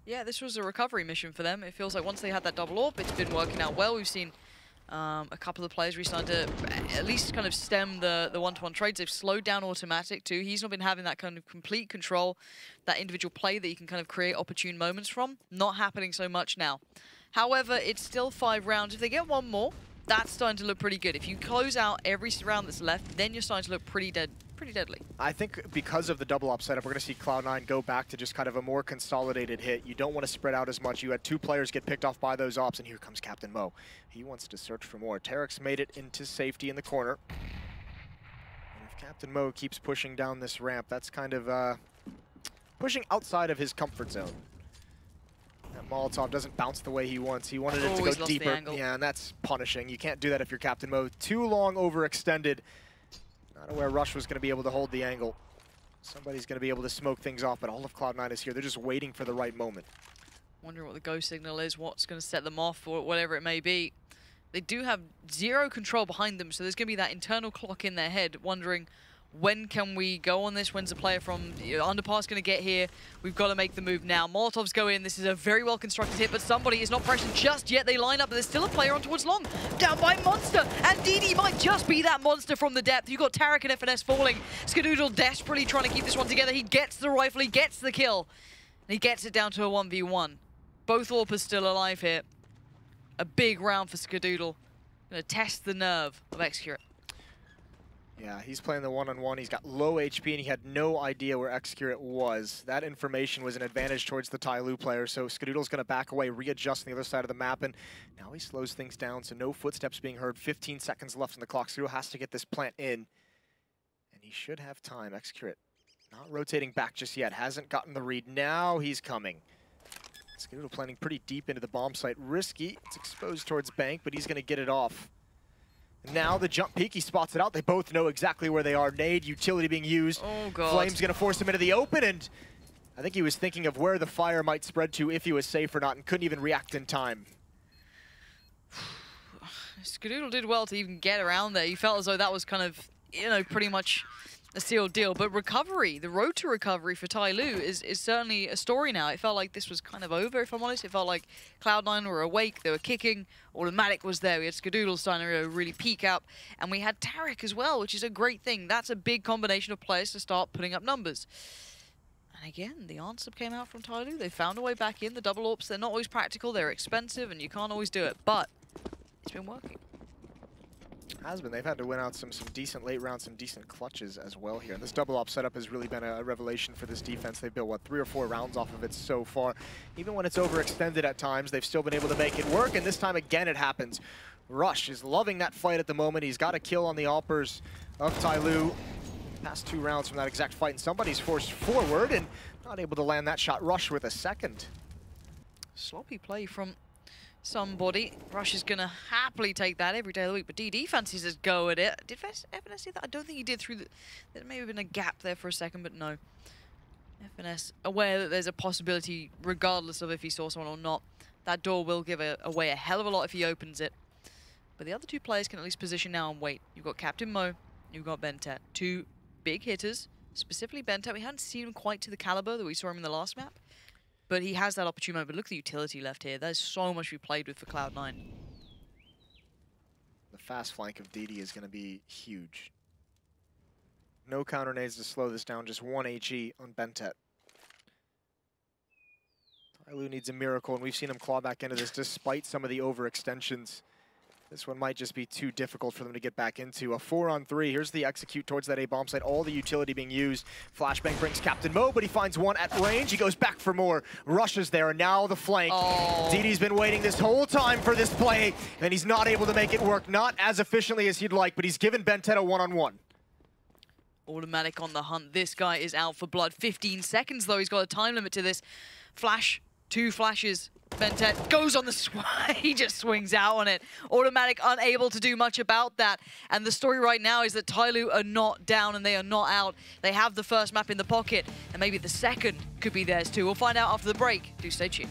Yeah, this was a recovery mission for them. It feels like once they had that double AWP, it's been working out well. We've seen a couple of the players starting to at least kind of stem the one-to-one trades. They've slowed down automatic too. He's not been having that kind of complete control, that individual play that you can kind of create opportune moments from. Not happening so much now. However, it's still 5 rounds. If they get one more, that's starting to look pretty good. If you close out every round that's left, then you're starting to look pretty deadly. I think because of the double op setup, we're going to see Cloud9 go back to just kind of a more consolidated hit. You don't want to spread out as much. You had 2 players get picked off by those ops, and here comes Captain Mo. He wants to search for more. Terex made it into safety in the corner. And if Captain Mo keeps pushing down this ramp, that's kind of pushing outside of his comfort zone. That Molotov doesn't bounce the way he wants. He wanted it to go deeper. Yeah, and that's punishing. You can't do that if you're Captain Mo. Too long overextended. Not aware Rush was going to be able to hold the angle. Somebody's going to be able to smoke things off, but all of Cloud9 is here. They're just waiting for the right moment. Wondering what the go signal is, what's going to set them off, or whatever it may be. They do have 0 control behind them, so there's going to be that internal clock in their head, wondering when can we go on this? When's the player from Underpass going to get here? We've got to make the move now. Molotovs go in. This is a very well-constructed hit, but somebody is not pressured just yet. They line up, but there's still a player on towards Long. Down by Monster, and DD might just be that Monster from the depth. You've got Tarek and FNS falling. Skadoodle desperately trying to keep this one together. He gets the rifle, he gets the kill, and he gets it down to a 1v1. Both AWPers still alive here. A big round for Skadoodle. Going to test the nerve of Excurate. Yeah, he's playing the one-on-one. He's got low HP, and he had no idea where Excurate was. That information was an advantage towards the TyLoo player, so Skadoodle's going to back away, readjust on the other side of the map, and now he slows things down, so no footsteps being heard. 15 seconds left on the clock. Skadoodle has to get this plant in, and he should have time. Excurate not rotating back just yet. Hasn't gotten the read. Now he's coming. Skadoodle planning pretty deep into the bomb site. Risky. It's exposed towards Bank, but he's going to get it off. Now the jump peek, he spots it out. They both know exactly where they are. Nade, utility being used. Oh, God. Flame's going to force him into the open, and I think he was thinking of where the fire might spread to, if he was safe or not, and couldn't even react in time. Skadoodle did well to even get around there. He felt as though that was kind of, pretty much a sealed deal. But recovery, the road to recovery for TyLoo is certainly a story now. It felt like this was kind of over, if I'm honest. It felt like Cloud9 were awake, they were kicking, automatic was there. We had Skadoodle starting to really peak up, and we had Tarek as well, which is a great thing. That's a big combination of players to start putting up numbers. And again, the answer came out from TyLoo. They found a way back in. The double AWPs, they're not always practical, they're expensive, and you can't always do it, but it's been working. Has been. They've had to win out some decent late rounds, some decent clutches as well here. And this double op setup has really been a revelation for this defense. They've built, what, 3 or 4 rounds off of it so far. Even when it's overextended at times, they've still been able to make it work, and this time again it happens. Rush is loving that fight at the moment. He's got a kill on the AWPers of TyLoo. Past 2 rounds from that exact fight, and somebody's forced forward and not able to land that shot. Rush with a second. Sloppy play from somebody. Rush is going to happily take that every day of the week, but DD fancies his go at it. Did FNS see that? I don't think he did through the... There may have been a gap there for a second, but no. FNS aware that there's a possibility, regardless of if he saw someone or not. That door will give away a hell of a lot if he opens it. But the other 2 players can at least position now and wait. You've got Captain Mo, you've got Bentet. 2 big hitters, specifically Bentet. We hadn't seen him quite to the caliber that we saw him in the last map. But he has that opportunity moment. But look at the utility left here. There's so much we played with for Cloud9. fast flank of DD is going to be huge. No counter nades to slow this down, just 1 HE on Bentet. TyLoo needs a miracle, and we've seen him claw back into this despite some of the overextensions. This one might just be too difficult for them to get back into. A 4-on-3. Here's the execute towards that A-bomb site. All the utility being used. Flashbang brings Captain Mo, but he finds one at range. He goes back for more. Rushes there, and now the flank. Oh. DD's been waiting this whole time for this play, and he's not able to make it work. Not as efficiently as he'd like, but he's given Bentet a 1-on-1. Automatic on the hunt. This guy is out for blood. 15 seconds, though. He's got a time limit to this. Flash. 2 flashes. Bentet goes on the swing. He just swings out on it. Automatic unable to do much about that. And the story right now is that TyLoo are not down and they are not out. They have the first map in the pocket, and maybe the second could be theirs too. We'll find out after the break. Do stay tuned.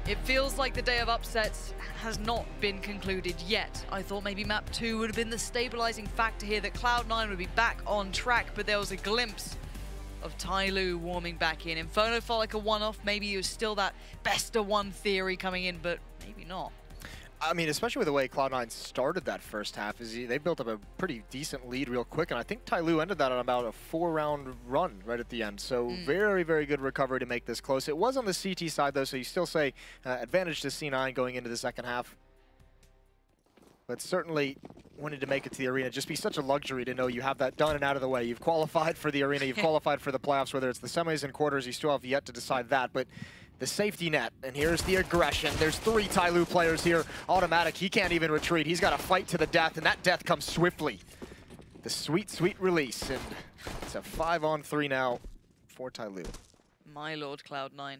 It feels like the day of upsets has not been concluded yet. I thought maybe map 2 would have been the stabilizing factor here, that Cloud9 would be back on track, but there was a glimpse of TyLoo warming back in. Inferno felt like a one-off. Maybe it was still that best of one theory coming in, but maybe not. I mean, especially with the way Cloud9 started that first half, is they built up a pretty decent lead real quick, and I think TyLoo ended that on about a 4-round run right at the end. So very, very good recovery to make this close. It was on the CT side, though, so you still say advantage to C9 going into the second half. But certainly wanted to make it to the arena. Just be such a luxury to know you have that done and out of the way. You've qualified for the arena, you've qualified for the playoffs, whether it's the semis and quarters, you still have yet to decide that. But the safety net, and here's the aggression. There's 3 TyLoo players here. Automatic, he can't even retreat. He's got to fight to the death, and that death comes swiftly. The sweet, sweet release, and it's a 5-on-3 now for TyLoo. My lord, Cloud9.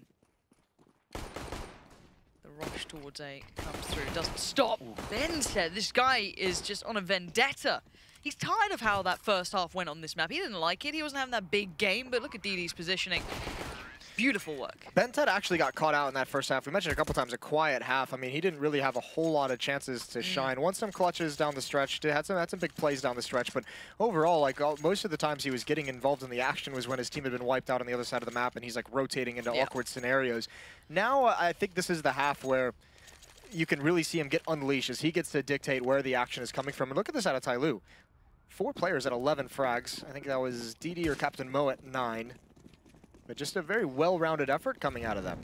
The rush towards A comes through, doesn't stop. Ben said this guy is just on a vendetta. He's tired of how that first half went on this map. He didn't like it. He wasn't having that big game, but look at DD's positioning. Beautiful work. Bentet actually got caught out in that first half. We mentioned a couple times a quiet half. I mean, he didn't really have a whole lot of chances to shine. Won some clutches down the stretch. Had some big plays down the stretch. But overall, like most of the times he was getting involved in the action was when his team had been wiped out on the other side of the map, and he's like rotating into awkward scenarios. Now I think this is the half where you can really see him get unleashed as he gets to dictate where the action is coming from. And look at this out of TyLoo. 4 players at 11 frags. I think that was DD or Captain Mo at 9. But just a very well-rounded effort coming out of them.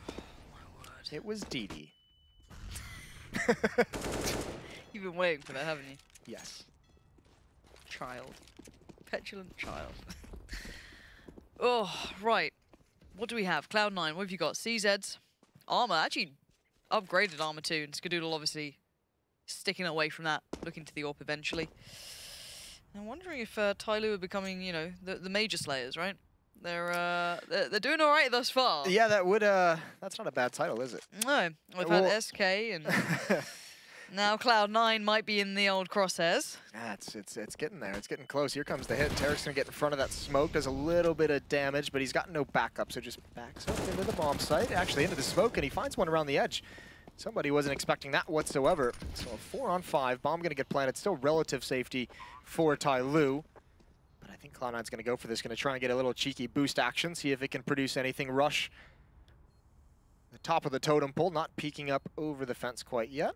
Oh, my word. It was DD. You've been waiting for that, haven't you? Yes. Child. Petulant child. Oh, right. What do we have? Cloud9, what have you got? CZs. Armor, actually upgraded armor too. And Skadoodle obviously sticking away from that, looking to the AWP eventually. I'm wondering if TyLoo are becoming, you know, the major slayers, right? They're doing all right thus far. Yeah, that would that's not a bad title, is it? No, we've had SK and now Cloud9 might be in the old crosshairs. Yeah, it's getting there. It's getting close. Here comes the hit. Tarek's gonna get in front of that smoke. Does a little bit of damage, but he's got no backup, so just backs up into the bomb site. Actually, into the smoke, and he finds one around the edge. Somebody wasn't expecting that whatsoever. So a 4-on-5. Bomb gonna get planted. Still relative safety for TyLoo. But I think Cloud9's gonna go for this. Gonna try and get a little cheeky boost action. See if it can produce anything. Rush the top of the totem pole. Not peeking up over the fence quite yet.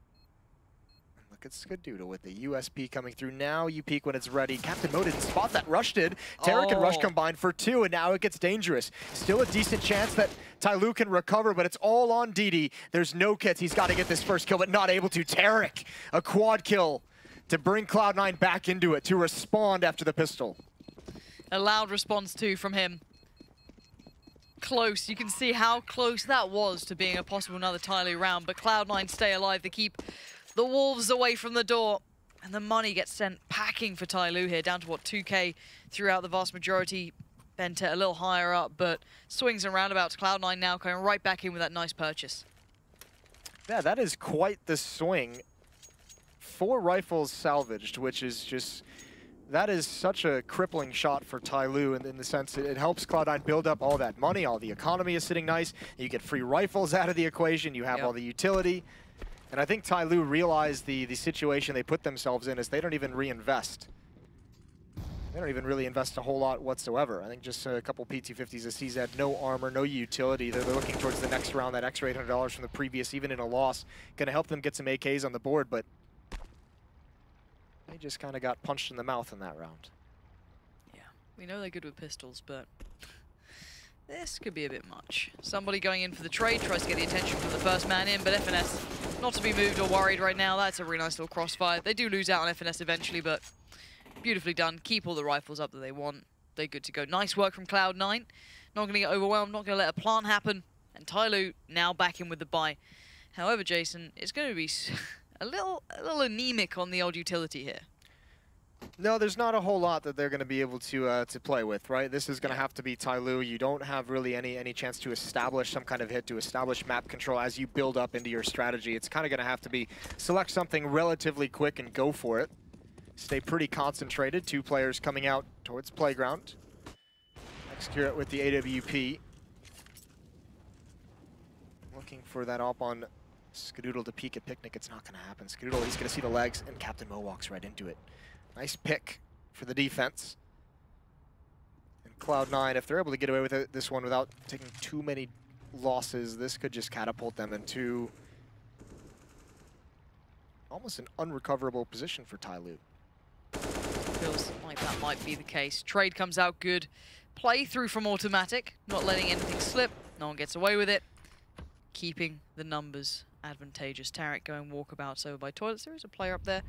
Look at Skadoodle with the USP coming through. Now you peek when it's ready. Captain Mo didn't spot that. Rush did. Tarek and Rush combined for 2, and now it gets dangerous. Still a decent chance that TyLoo can recover, but it's all on DD. There's no kits. He's got to get this first kill, but not able to. Tarek, a quad kill to bring Cloud9 back into it, to respond after the pistol. A loud response too from him. Close. You can see how close that was to being a possible another TyLoo round, but Cloud9 stay alive. They keep the wolves away from the door, and the money gets sent packing for TyLoo here, down to what, 2K throughout the vast majority. Bentet a little higher up, but swings and roundabouts. Cloud9 now going right back in with that nice purchase. Yeah, that is quite the swing. 4 rifles salvaged, which is just, that is such a crippling shot for TyLoo in the sense it helps Cloud9 build up all that money. All the economy is sitting nice. You get free rifles out of the equation. You have all the utility. And I think TyLoo realized the situation they put themselves in is they don't even reinvest. They don't even really invest a whole lot whatsoever. I think just a couple P250s, a CZ, no armor, no utility. They're looking towards the next round, that extra $800 from the previous, even in a loss. Gonna help them get some AKs on the board, but they just kind of got punched in the mouth in that round. Yeah, we know they're good with pistols, but this could be a bit much. Somebody going in for the trade, tries to get the attention from the first man in, but FNS not to be moved or worried right now. That's a really nice little crossfire. They do lose out on FNS eventually, but beautifully done. Keep all the rifles up that they want. They're good to go. Nice work from Cloud9. Not going to get overwhelmed, not going to let a plant happen. And TyLoo now back in with the buy. However, Jason, it's going to be a little anemic on the old utility here. No, there's not a whole lot that they're going to be able to play with, right? This is going to have to be TyLoo. You don't have really any chance to establish some kind of hit, to establish map control as you build up into your strategy. It's kind of going to have to be select something relatively quick and go for it. Stay pretty concentrated. 2 players coming out towards playground. Execute it with the AWP. Looking for that op on Skadoodle to peek at Picnic. It's not going to happen. Skadoodle, he's going to see the legs, and Captain Mo walks right into it. Nice pick for the defense. And Cloud9, if they're able to get away with this one without taking too many losses, this could just catapult them into almost an unrecoverable position for TyLoo. Feels like that might be the case. Trade comes out good. Play through from automatic, not letting anything slip. No one gets away with it. Keeping the numbers advantageous. Tarek going walkabouts over by toilets. There is a player up there.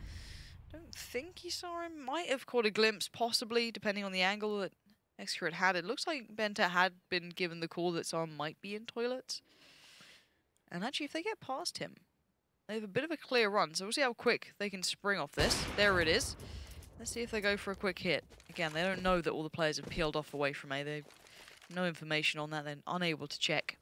Don't think he saw him. Might have caught a glimpse, possibly, depending on the angle that Excurate had. It looks like Bentet had been given the call that someone might be in toilets. And actually, if they get past him, they have a bit of a clear run. So we'll see how quick they can spring off this. There it is. Let's see if they go for a quick hit. Again, they don't know that all the players have peeled off away from A. They have no information on that. They're unable to check.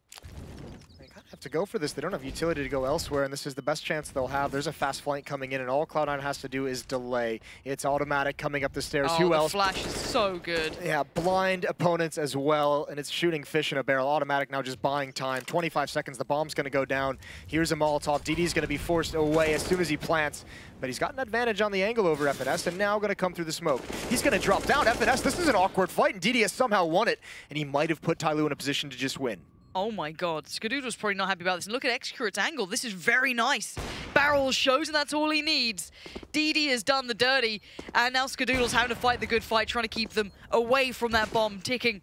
They kind have to go for this. They don't have utility to go elsewhere, and this is the best chance they'll have. There's a fast flank coming in, and all Cloud9 has to do is delay. It's automatic coming up the stairs. Oh, Who the else? flash is so good. Yeah, blind opponents as well, and it's shooting fish in a barrel. Automatic now just buying time. 25 seconds, the bomb's going to go down. Here's a Molotov. DD's going to be forced away as soon as he plants, but he's got an advantage on the angle over FNS, and now going to come through the smoke. He's going to drop down. FNS, this is an awkward fight, and DD has somehow won it, and he might have put TyLoo in a position to just win. Oh my god, Skadoodle's probably not happy about this. And look at Xcurate's angle. This is very nice. Barrel shows, and that's all he needs. DD has done the dirty, and now Skadoodle's having to fight the good fight, trying to keep them away from that bomb ticking.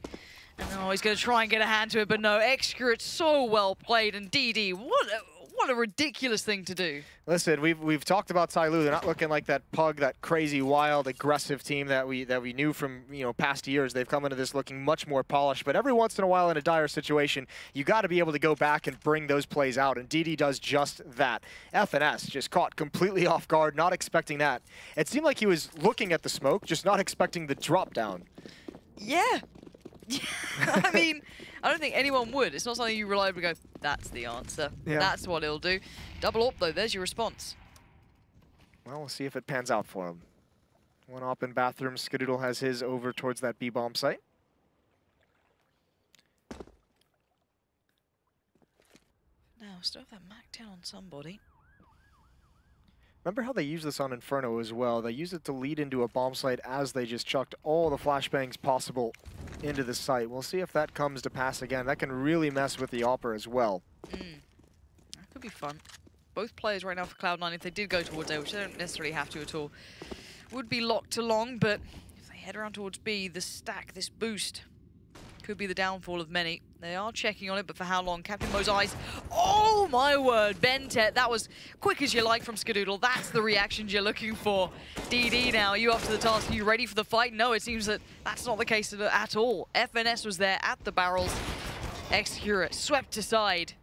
And oh, he's going to try and get a hand to it, but no, Xcurate's so well played, and DD, what a ridiculous thing to do. Listen, we've talked about TyLoo. They're not looking like that pug, that crazy, wild, aggressive team that we knew from past years. They've come into this looking much more polished. But every once in a while, in a dire situation, you got to be able to go back and bring those plays out. And DD does just that. FNS just caught completely off guard, not expecting that. It seemed like he was looking at the smoke, just not expecting the drop down. Yeah. I mean, I don't think anyone would. It's not something you reliably go, that's the answer. Yeah. That's what it'll do. Double up, though. There's your response. Well, we'll see if it pans out for him. One op in bathroom. Skadoodle has his over towards that B-bomb site. Now, still have that Mac 10 on somebody. Remember how they used this on Inferno as well? They used it to lead into a bomb site as they just chucked all the flashbangs possible into the site. We'll see if that comes to pass again. That can really mess with the Opera as well. That could be fun. Both players right now for Cloud9, if they did go towards A, which they don't necessarily have to at all, would be locked along, but if they head around towards B, the stack, this boost, could be the downfall of many. They are checking on it, but for how long? Captain Mo's eyes. Oh my word, Bentet. That was quick as you like from Skadoodle. That's the reactions you're looking for. DD now, are you up to the task? Are you ready for the fight? No, it seems that that's not the case at all. FNS was there at the barrels. Xcurate swept aside.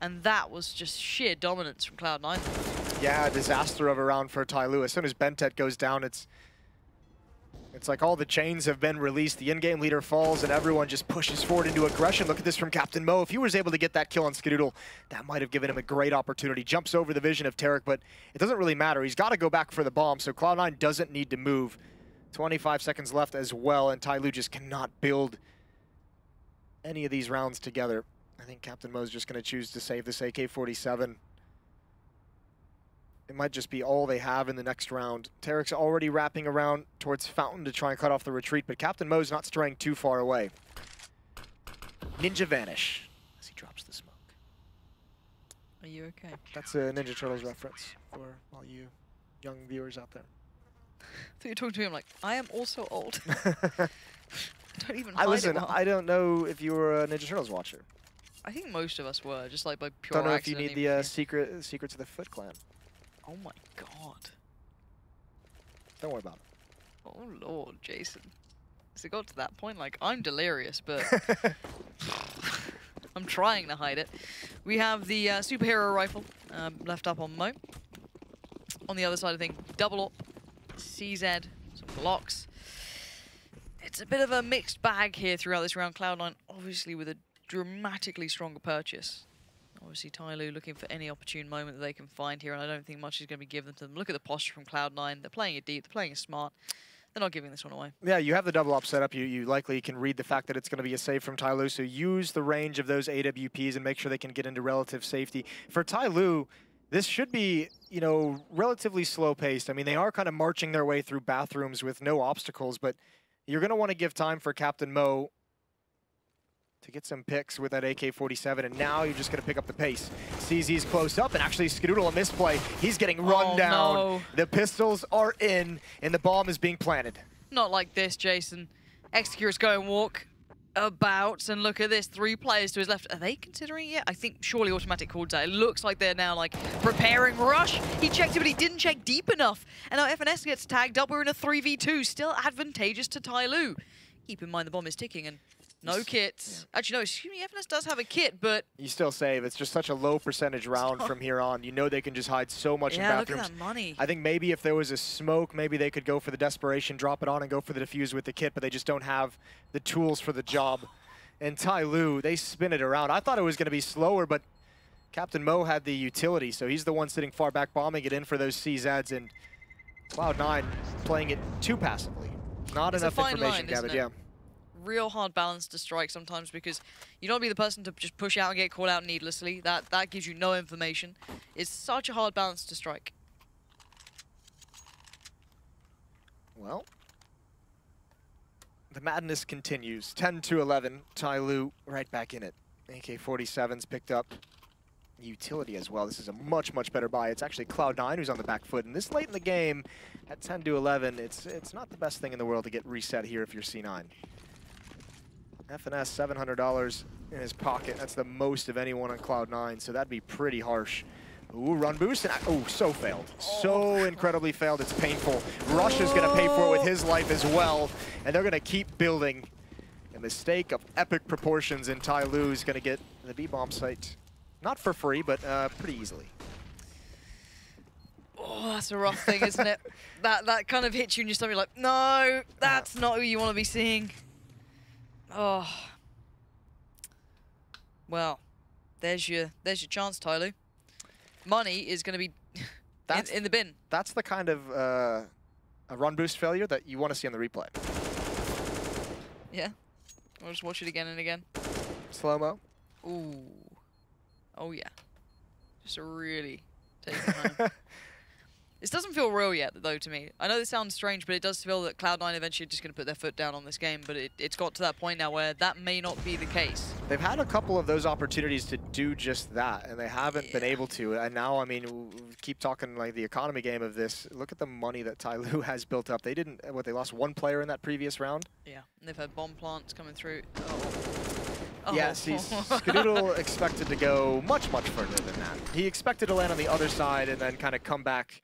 And that was just sheer dominance from Cloud9. Yeah, disaster of a round for TyLoo. As soon as Bentet goes down, it's like all the chains have been released. The in-game leader falls, and everyone just pushes forward into aggression. Look at this from Captain Mo. If he was able to get that kill on Skadoodle, that might have given him a great opportunity. Jumps over the vision of Tarek, but it doesn't really matter. He's got to go back for the bomb, so Cloud9 doesn't need to move. 25 seconds left as well, and TyLoo just cannot build any of these rounds together. I think Captain Mo's just going to choose to save this AK-47. It might just be all they have in the next round. Tarek's already wrapping around towards Fountain to try and cut off the retreat, but Captain Mo's not straying too far away. Ninja Vanish as he drops the smoke. Are you okay? That's a Ninja Turtles reference for all you young viewers out there. I thought you were talking to me. I'm like, I am also old. Don't even hide Listen, it well. I don't know if you were a Ninja Turtles watcher. I think most of us were, just like by pure Don't know if you accident. need the secrets of the Foot Clan. Oh my god. Don't worry about it. Oh lord, Jason. Has it got to that point? Like, I'm delirious, but I'm trying to hide it. We have the superhero rifle left up on Mo. On the other side of things, double up, CZ, some blocks. It's a bit of a mixed bag here throughout this round. Cloud9 obviously with a dramatically stronger purchase. Obviously, TyLoo looking for any opportune moment that they can find here, and I don't think much is going to be given to them. Look at the posture from Cloud9. They're playing it deep. They're playing it smart. They're not giving this one away. Yeah, you have the double up set up. You likely can read the fact that it's going to be a save from TyLoo, so use the range of those AWPs and make sure they can get into relative safety. For TyLoo, this should be, relatively slow-paced. I mean, they are kind of marching their way through bathrooms with no obstacles, but you're going to want to give time for Captain Mo to get some picks with that AK-47, and now you're just going to pick up the pace. CZ's close up, and actually Skadoodle a misplay. He's getting run down. No. The pistols are in, and the bomb is being planted. Not like this, Jason. Xcurate's going walk about, and look at this. 3 players to his left. Are they considering it yet? I think surely automatic called out. It looks like they're now, preparing rush. He checked it, but he didn't check deep enough. And now FNS gets tagged up. We're in a 3v2. Still advantageous to TyLoo. Keep in mind the bomb is ticking, and no kits. Yeah. Actually, no, excuse me, FNS does have a kit, but... You still save. It's just such a low percentage round from here on. You know they can just hide so much in bathrooms. Look at that money. I think maybe if there was a smoke, maybe they could go for the desperation, drop it on, and go for the defuse with the kit, but they just don't have the tools for the job. And TyLoo, they spin it around. I thought it was going to be slower, but Captain Mo had the utility, so he's the one sitting far back, bombing it in for those CZs, and Cloud9 playing it too passively. Not It's enough a fine information line, gathered, isn't it? yeah. Real hard balance to strike sometimes because you don't want to be the person to just push out and get caught out needlessly. That gives you no information. It's such a hard balance to strike. Well, the madness continues. 10-11, TyLoo right back in it. AK-47's picked up utility as well. This is a much, much better buy. It's actually Cloud9 who's on the back foot. And this late in the game, at 10-11, it's not the best thing in the world to get reset here if you're C9. FNS, $700 in his pocket. That's the most of anyone on Cloud9, so that'd be pretty harsh. Ooh, run boost, and oh, so failed. So incredibly failed, it's painful. Rush is gonna pay for it with his life as well, and they're gonna keep building. A mistake of epic proportions, and TyLoo is gonna get the B-bomb site. Not for free, but pretty easily. Oh, that's a rough thing, isn't it? That kind of hits you in your stomach like, no, that's not who you want to be seeing. Oh. Well, there's your chance, TyLoo. Money is going to be in the bin. That's the kind of a run boost failure that you want to see on the replay. Yeah. I'll just watch it again and again. Slow-mo. Ooh. Oh, yeah. Just a really take it home. This doesn't feel real yet, though, to me. I know this sounds strange, but it does feel that Cloud9 eventually are just going to put their foot down on this game, but it's got to that point now where that may not be the case. They've had a couple of those opportunities to do just that, and they haven't been able to. And now, I mean, we keep talking like the economy game of this. Look at the money that TyLoo has built up. They didn't, they lost one player in that previous round? Yeah, and they've had bomb plants coming through. Yes, Skadoodle expected to go much, much further than that. He expected to land on the other side and then kind of come back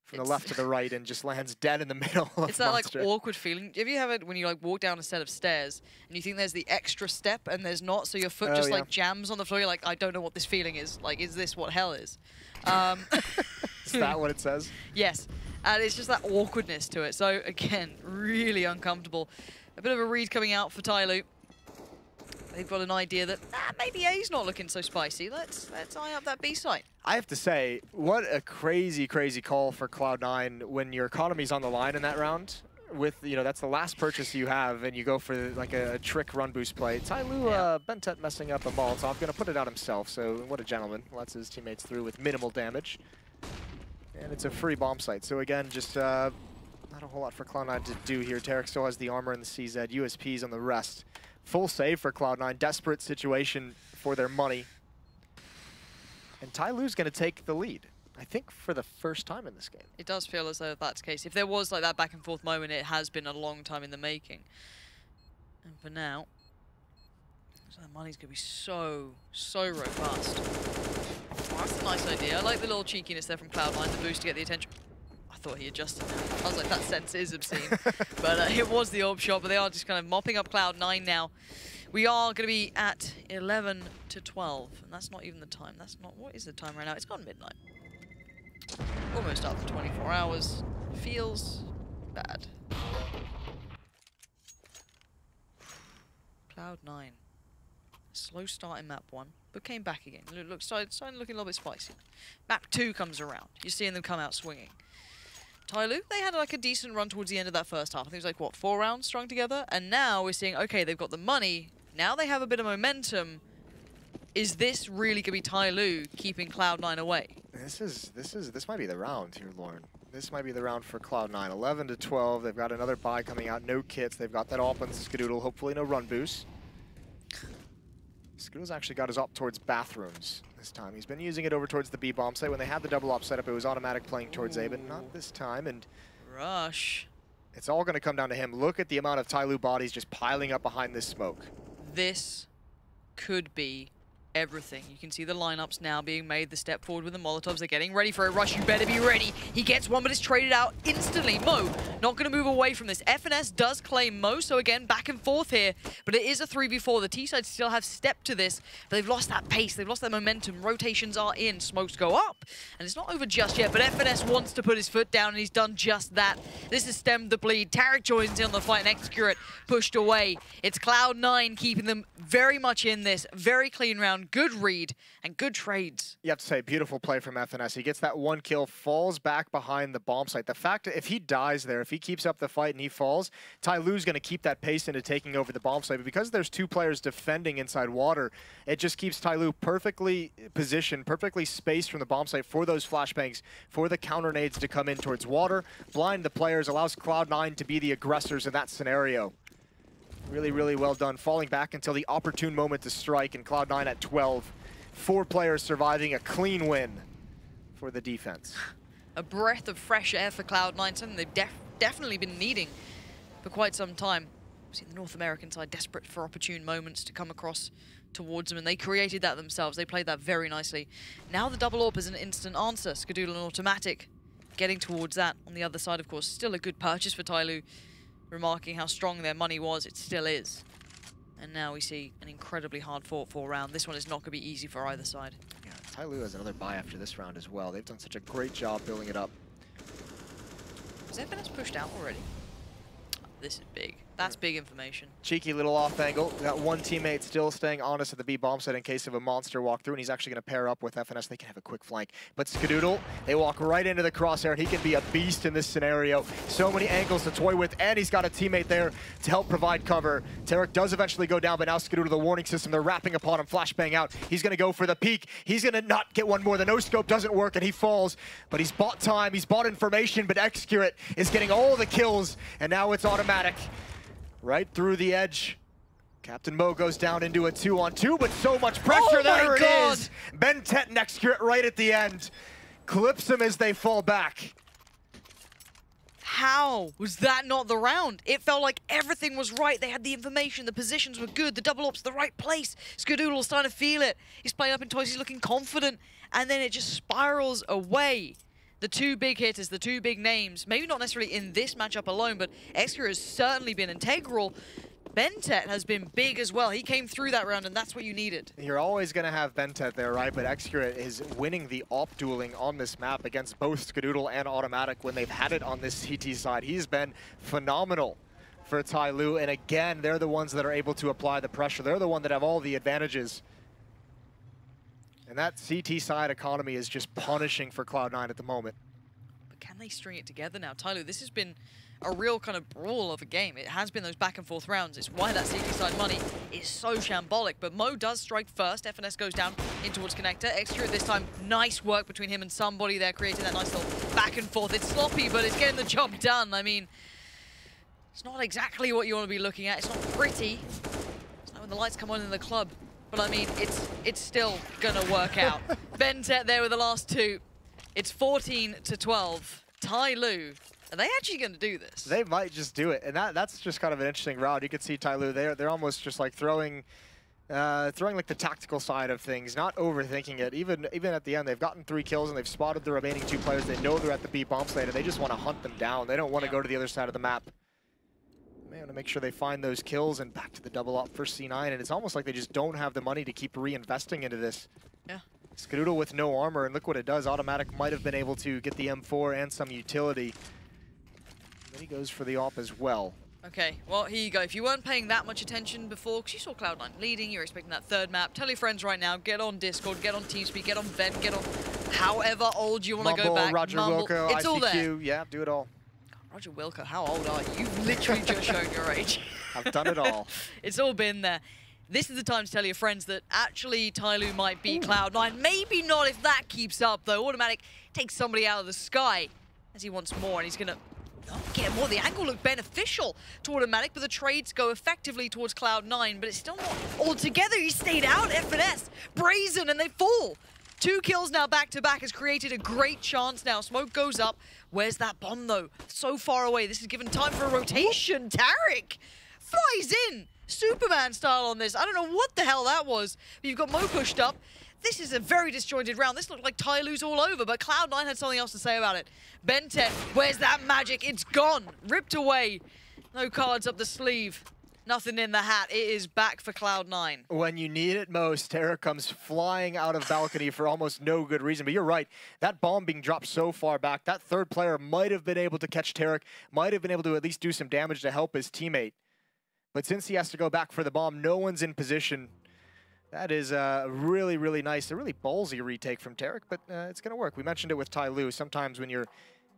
from the left to the right and just lands dead in the middle of It's that Monster. like awkward feeling. Have you have it when you like walk down a set of stairs and you think there's the extra step and there's not, so your foot just like jams on the floor? You're like, I don't know what this feeling is. Like, is this what hell is? Is that what it says? Yes, and it's just that awkwardness to it. So again, really uncomfortable. A bit of a read coming out for TyLoo. They've got an idea that maybe A's not looking so spicy. Let's eye up that B site. I have to say, what a crazy, crazy call for Cloud9 when your economy's on the line in that round. With, you know, that's the last purchase you have, and you go for like a trick run boost play. TyLoo, Bentet messing up a Molotov, gonna put it out himself. So what a gentleman, lets his teammates through with minimal damage, and it's a free bomb site. So again, just not a whole lot for Cloud9 to do here. Tarek still has the armor and the CZ, USPs on the rest. Full save for Cloud9, desperate situation for their money. And TyLoo's going to take the lead, I think, for the first time in this game. It does feel as though that's the case. If there was like that back and forth moment, it has been a long time in the making. And for now, so the money's going to be so robust. Oh, that's a nice idea. I like the little cheekiness there from Cloud9, the boost to get the attention. I thought he adjusted that. I was like, that sense is obscene. But it was the orb shot, but they are just kind of mopping up Cloud9 now. We are going to be at 11 to 12, and that's not even the time. That's not, what is the time right now? It's gone midnight. Almost up for 24 hours. Feels bad. Cloud9. Slow start in map 1, but came back again. Look, starting looking a little bit spicy. Map 2 comes around. You're seeing them come out swinging. TyLoo, they had like a decent run towards the end of that first half. I think it was like, what, 4 rounds strung together? And now we're seeing, okay, they've got the money. Now they have a bit of momentum. Is this really going to be TyLoo keeping Cloud9 away? This might be the round here, Lauren. This might be the round for Cloud9. 11 to 12. They've got another buy coming out. No kits. They've got that open Skadoodle. Hopefully no run boost. Skadoodle's actually got his op towards bathrooms this time. He's been using it over towards the B bomb site. When they had the double op setup, it was automatic playing towards A, but not this time. And Rush. It's all going to come down to him. Look at the amount of TyLoo bodies just piling up behind this smoke. This could be everything. You can see the lineups now being made. The step forward with the Molotovs. They're getting ready for a rush. You better be ready. He gets one, but it's traded out instantly. Mo not going to move away from this. FNS does claim Mo, so again, back and forth here. But it is a 3v4. The T-side still have stepped to this, but they've lost that pace. They've lost that momentum. Rotations are in. Smokes go up. And it's not over just yet, but FNS wants to put his foot down, and he's done just that. This has stemmed the bleed. Tarek joins in on the fight, and Excurate pushed away. It's Cloud9 keeping them very much in this. Very clean round. Good read and good trades. You have to say, beautiful play from FNS. He gets that 1 kill, falls back behind the bomb site. The fact that if he dies there, if he keeps up the fight and he falls, TyLoo's going to keep that pace into taking over the bomb site. But because there's 2 players defending inside water, it just keeps TyLoo perfectly positioned, perfectly spaced from the bomb site for those flashbangs, for the counter nades to come in towards water, blind the players, allows Cloud9 to be the aggressors in that scenario. Really, really well done. Falling back until the opportune moment to strike, and Cloud9 at 12. 4 players surviving, a clean win for the defense. A breath of fresh air for Cloud9, something they've definitely been needing for quite some time. We've seen the North American side desperate for opportune moments to come across towards them, and they created that themselves. They played that very nicely. Now the double AWP is an instant answer. Skadoodle and Automatic getting towards that. On the other side, of course, still a good purchase for TyLoo. Remarking how strong their money was, it still is. And now we see an incredibly hard fought-for round. This one is not going to be easy for either side. Yeah, TyLoo has another buy after this round as well. They've done such a great job building it up. Is FNS pushed out already? This is big. That's big information. Cheeky little off angle. We got 1 teammate still staying honest at the B bomb site in case of a monster walk through, and he's actually going to pair up with FNS. They can have a quick flank. But Skadoodle, they walk right into the crosshair, and he can be a beast in this scenario. So many angles to toy with, and he's got a teammate there to help provide cover. Tarek does eventually go down, but now Skadoodle, the warning system, they're wrapping upon him, flashbang out. He's going to go for the peek. He's going to not get one more. The no-scope doesn't work, and he falls. But he's bought time, he's bought information, but Excurate is getting all the kills, and now it's Automatic. Right through the edge. Captain Mo goes down into a 2-on-2, but so much pressure. There it is. Bentet and Excurate right at the end. Clips him as they fall back. How was that not the round? It felt like everything was right. They had the information, the positions were good, the double up's the right place. Skadoodle's starting to feel it. He's playing up in toys, he's looking confident, and then it just spirals away. The 2 big hitters, the 2 big names, maybe not necessarily in this matchup alone, but Excurate has certainly been integral. Bentet has been big as well. He came through that round, and that's what you needed. You're always going to have Bentet there, right? But Excurate is winning the AWP dueling on this map against both Skadoodle and Automatic when they've had it on this CT side. He's been phenomenal for TyLoo, and again, they're the ones that are able to apply the pressure. They're the one that have all the advantages. And that CT side economy is just punishing for Cloud9 at the moment. But can they string it together now? TyLoo, this has been a real kind of brawl of a game. It has been those back and forth rounds. It's why that CT side money is so shambolic. But Mo does strike first. FNS goes down in towards Connector. Excurate this time, nice work between him and somebody there, creating that nice little back and forth. It's sloppy, but it's getting the job done. I mean, it's not exactly what you want to be looking at. It's not pretty. It's like when the lights come on in the club. But I mean, it's still gonna work out. Bentet there with the last 2. It's 14-12. TyLoo, are they actually gonna do this? They might just do it, and that's just kind of an interesting round. You can see TyLoo, they're almost just like throwing like the tactical side of things, not overthinking it. Even at the end, they've gotten 3 kills and they've spotted the remaining 2 players. They know they're at the B bomb site, and they just want to hunt them down. They don't want to go to the other side of the map. They want to make sure they find those kills and back to the double up for C9, and it's almost like they just don't have the money to keep reinvesting into this. Yeah. Skadoodle with no armor, and look what it does. Automatic might have been able to get the M4 and some utility. Then he goes for the AWP as well. Okay, well, here you go. If you weren't paying that much attention before, because you saw Cloud9 leading, you're expecting that 3rd map, tell your friends right now, get on Discord, get on TeamSpeak, get on Vent, get on however old you want to go back. Roger Wilco, it's ICQ, all there. Yeah, do it all. Roger Wilco, how old are you? You've literally just shown your age. I've done it all. It's all been there. This is the time to tell your friends that actually TyLoo might beat Cloud9. Maybe not if that keeps up, though. Automatic takes somebody out of the sky as he wants more, and he's going to get more. The angle looked beneficial to Automatic, but the trades go effectively towards Cloud9, but it's still not all together. He stayed out. FNS, brazen, and they fall. 2 kills now back-to-back has created a great chance now. Smoke goes up. Where's that bomb, though? So far away. This is given time for a rotation. Tarek flies in. Superman style on this. I don't know what the hell that was. But you've got Mo pushed up. This is a very disjointed round. This looked like TyLoo's all over, but Cloud9 had something else to say about it. Bentet, where's that magic? It's gone. Ripped away. No cards up the sleeve. Nothing in the hat. It is back for Cloud9. When you need it most, Terra comes flying out of balcony for almost no good reason. But you're right. That bomb being dropped so far back, that 3rd player might have been able to catch Tarek, might have been able to at least do some damage to help his teammate. But since he has to go back for the bomb, no one's in position That is really, really nice. A really ballsy retake from Tarek, but it's going to work. We mentioned it with TyLoo. Sometimes when you're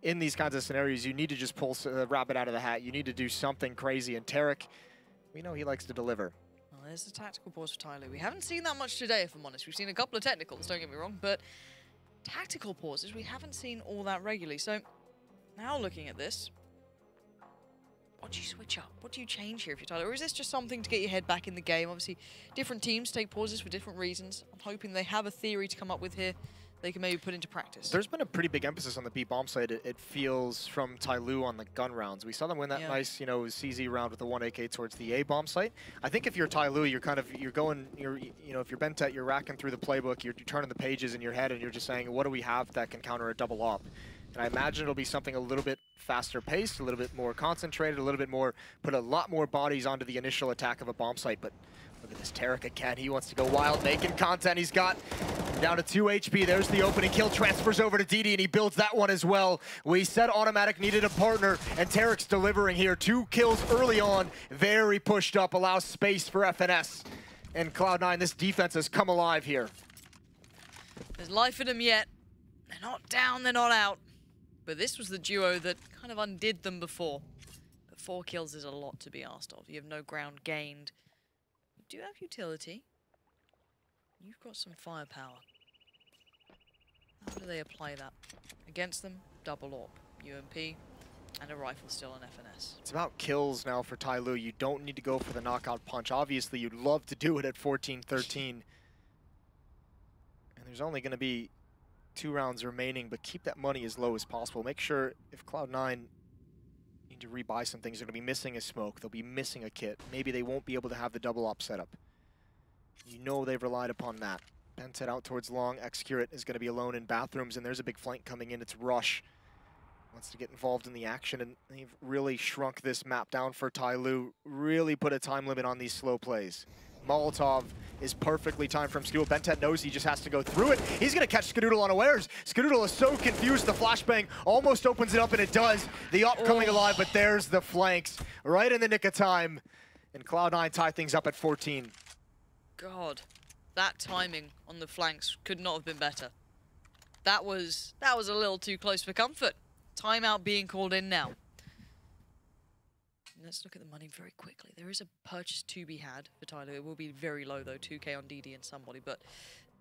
in these kinds of scenarios, you need to just pull a rabbit out of the hat. You need to do something crazy. And Tarek, we know he likes to deliver. Well, there's a tactical pause for TyLoo. We haven't seen that much today, if I'm honest. We've seen a couple of technicals, don't get me wrong, but tactical pauses we haven't seen all that regularly. So now looking at this, what do you switch up? What do you change here if you're TyLoo? Or is this just something to get your head back in the game? Obviously, different teams take pauses for different reasons. I'm hoping they have a theory to come up with here they can maybe put into practice. There's been a pretty big emphasis on the B bomb side. It feels from TyLoo on the gun rounds. We saw them win that nice, you know, CZ round with the 1 AK towards the A bomb site. I think if you're TyLoo, if you're Bentet, you're racking through the playbook, you're turning the pages in your head, and you're just saying, what do we have that can counter a double op? And I imagine it'll be something a little bit faster paced, a little bit more concentrated, a little bit more, put a lot more bodies onto the initial attack of a bomb site. But look at this Tarek again. He wants to go wild, making content. He's got down to 2 HP. There's the opening kill. Transfers over to DD, and he builds that one as well. We said Automatic needed a partner, and Tarek's delivering here. 2 kills early on. Very pushed up, allows space for FNS. And Cloud9, this defense has come alive here. There's life in them yet. They're not down, they're not out. But this was the duo that kind of undid them before. But 4 kills is a lot to be asked of. You have no ground gained. You do have utility. You've got some firepower. How do they apply that? Against them, double AWP, UMP, and a rifle still on FNS. It's about kills now for TyLoo. You don't need to go for the knockout punch. Obviously, you'd love to do it at 14-13. And there's only going to be 2 rounds remaining, but keep that money as low as possible. Make sure if Cloud9 need to rebuy some things, they're going to be missing a smoke, they'll be missing a kit. Maybe they won't be able to have the double op setup. You know they've relied upon that. Bentet out towards long. Excurate is going to be alone in bathrooms, and there's a big flank coming in. It's Rush. Wants to get involved in the action, and they've really shrunk this map down for TyLoo. Really put a time limit on these slow plays. Molotov is perfectly timed from Skadoodle. Bentet knows he just has to go through it. He's going to catch Skadoodle unawares. Skadoodle is so confused. The flashbang almost opens it up, and it does. The op coming alive, but there's the flanks right in the nick of time. And Cloud9 tie things up at 14. God, that timing on the flanks could not have been better. That was a little too close for comfort. Timeout being called in now. Let's look at the money very quickly. There is a purchase to be had for TyLoo. It will be very low though, 2K on DD and somebody, but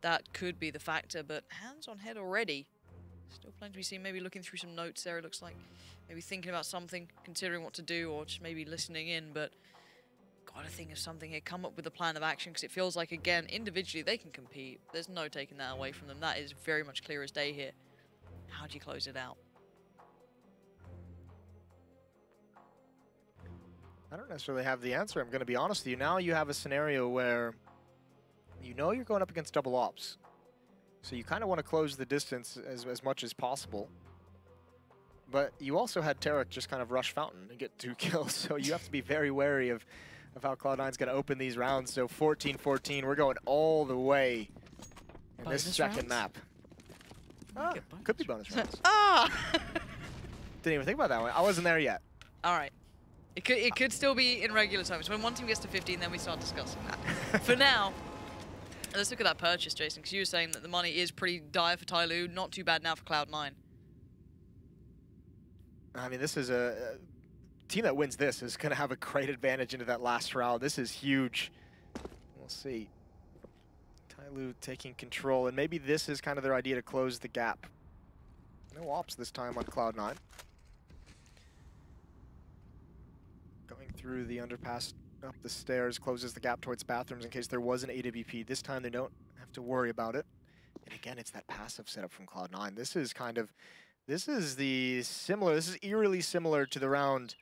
that could be the factor. But hands on head already. Still plenty to be seen. Maybe looking through some notes there, it looks like. Maybe thinking about something, considering what to do, or just maybe listening in, but gotta think of something here. Come up with a plan of action, because it feels like, again, individually they can compete. There's no taking that away from them. That is very much clear as day here. How do you close it out? I don't necessarily have the answer. I'm going to be honest with you. Now you have a scenario where you know you're going up against double ops. So you kind of want to close the distance as much as possible. But you also had Tarek just kind of rush Fountain and get 2 kills. So you have to be very wary of how Cloud9's going to open these rounds. So 14-14, we're going all the way in this second map. Could be bonus rounds. Didn't even think about that one. I wasn't there yet. All right. It could still be in regular time. So when one team gets to 15, then we start discussing that. For now, let's look at that purchase, Jason, because you were saying that the money is pretty dire for TyLoo. Not too bad now for Cloud9. I mean, this is a team that wins this is going to have a great advantage into that last round. This is huge. We'll see. TyLoo taking control, and maybe this is kind of their idea to close the gap. No ops this time on Cloud9. Going through the underpass up the stairs, closes the gap towards bathrooms in case there was an AWP. This time they don't have to worry about it. And again, it's that passive setup from Cloud9. This is eerily similar to the round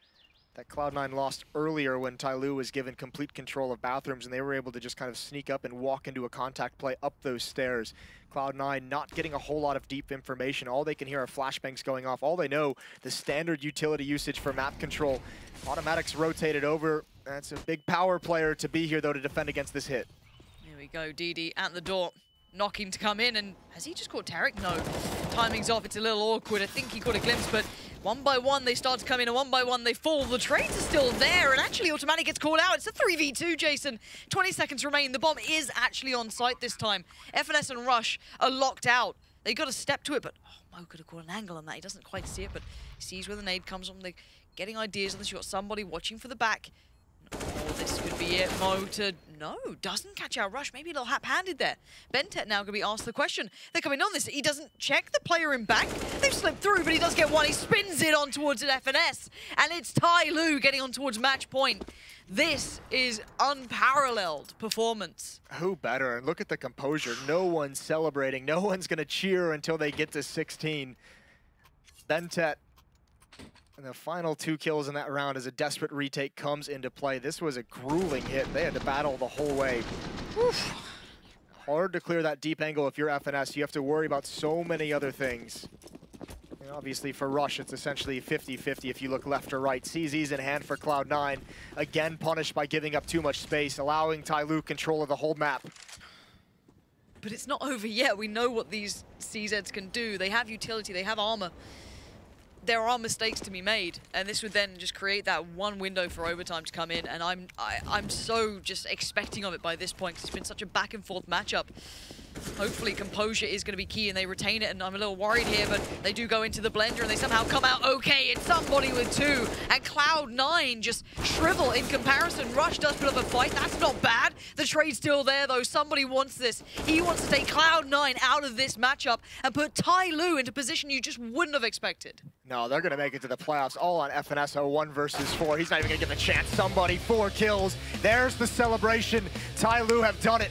that Cloud9 lost earlier when TyLoo was given complete control of bathrooms and they were able to just kind of sneak up and walk into a contact play up those stairs. Cloud9 not getting a whole lot of deep information. All they can hear are flashbangs going off. All they know, the standard utility usage for map control. Automatics rotated over. That's a big power player to be here, though, to defend against this hit. Here we go, DD at the door. knocking to come in, and has he just caught Tarek? No. Timing's off, it's a little awkward. I think he caught a glimpse, but one by one they start to come in, and one by one they fall. The trades are still there, and actually Automatic gets called out. It's a 3v2, Jason. 20 seconds remain. The bomb is actually on site this time. FNS and Rush are locked out. They got to step to it, but Mo could have caught an angle on that. He doesn't quite see it, but he sees where the nade comes from. They're getting ideas on this. You've got somebody watching for the back. Oh, this could be it. Mo to... No, doesn't catch out Rush. Maybe a little hap-handed there. Bentet now going to be asked the question. They're coming on this. He doesn't check the player in back. They've slipped through, but he does get one. He spins it on towards an FNS. And it's TyLoo getting on towards match point. This is unparalleled performance. Who better? And look at the composure. No one's celebrating. No one's going to cheer until they get to 16. Bentet. And the final 2 kills in that round as a desperate retake comes into play. This was a grueling hit. They had to battle the whole way. Oof. Hard to clear that deep angle if you're FNS. You have to worry about so many other things. And obviously for Rush, it's essentially 50-50 if you look left or right. CZ's in hand for Cloud9. Again, punished by giving up too much space, allowing TyLoo control of the whole map. But it's not over yet. We know what these CZs can do. They have utility, they have armor. There are mistakes to be made, and this would then just create that one window for overtime to come in, and I'm so just expecting of it by this point, because it's been such a back and forth matchup. Hopefully composure is going to be key and they retain it, and I'm a little worried here, but they do go into the blender and they somehow come out okay. It's somebody with 2, and Cloud9 just shrivel in comparison. Rush does put up a fight. That's not bad. The trade's still there though. Somebody wants this. He wants to take Cloud9 out of this matchup and put TyLoo into a position you just wouldn't have expected. No, they're going to make it to the playoffs all on FNS 1 versus 4. He's not even going to give a chance. Somebody, 4 kills. There's the celebration. TyLoo have done it.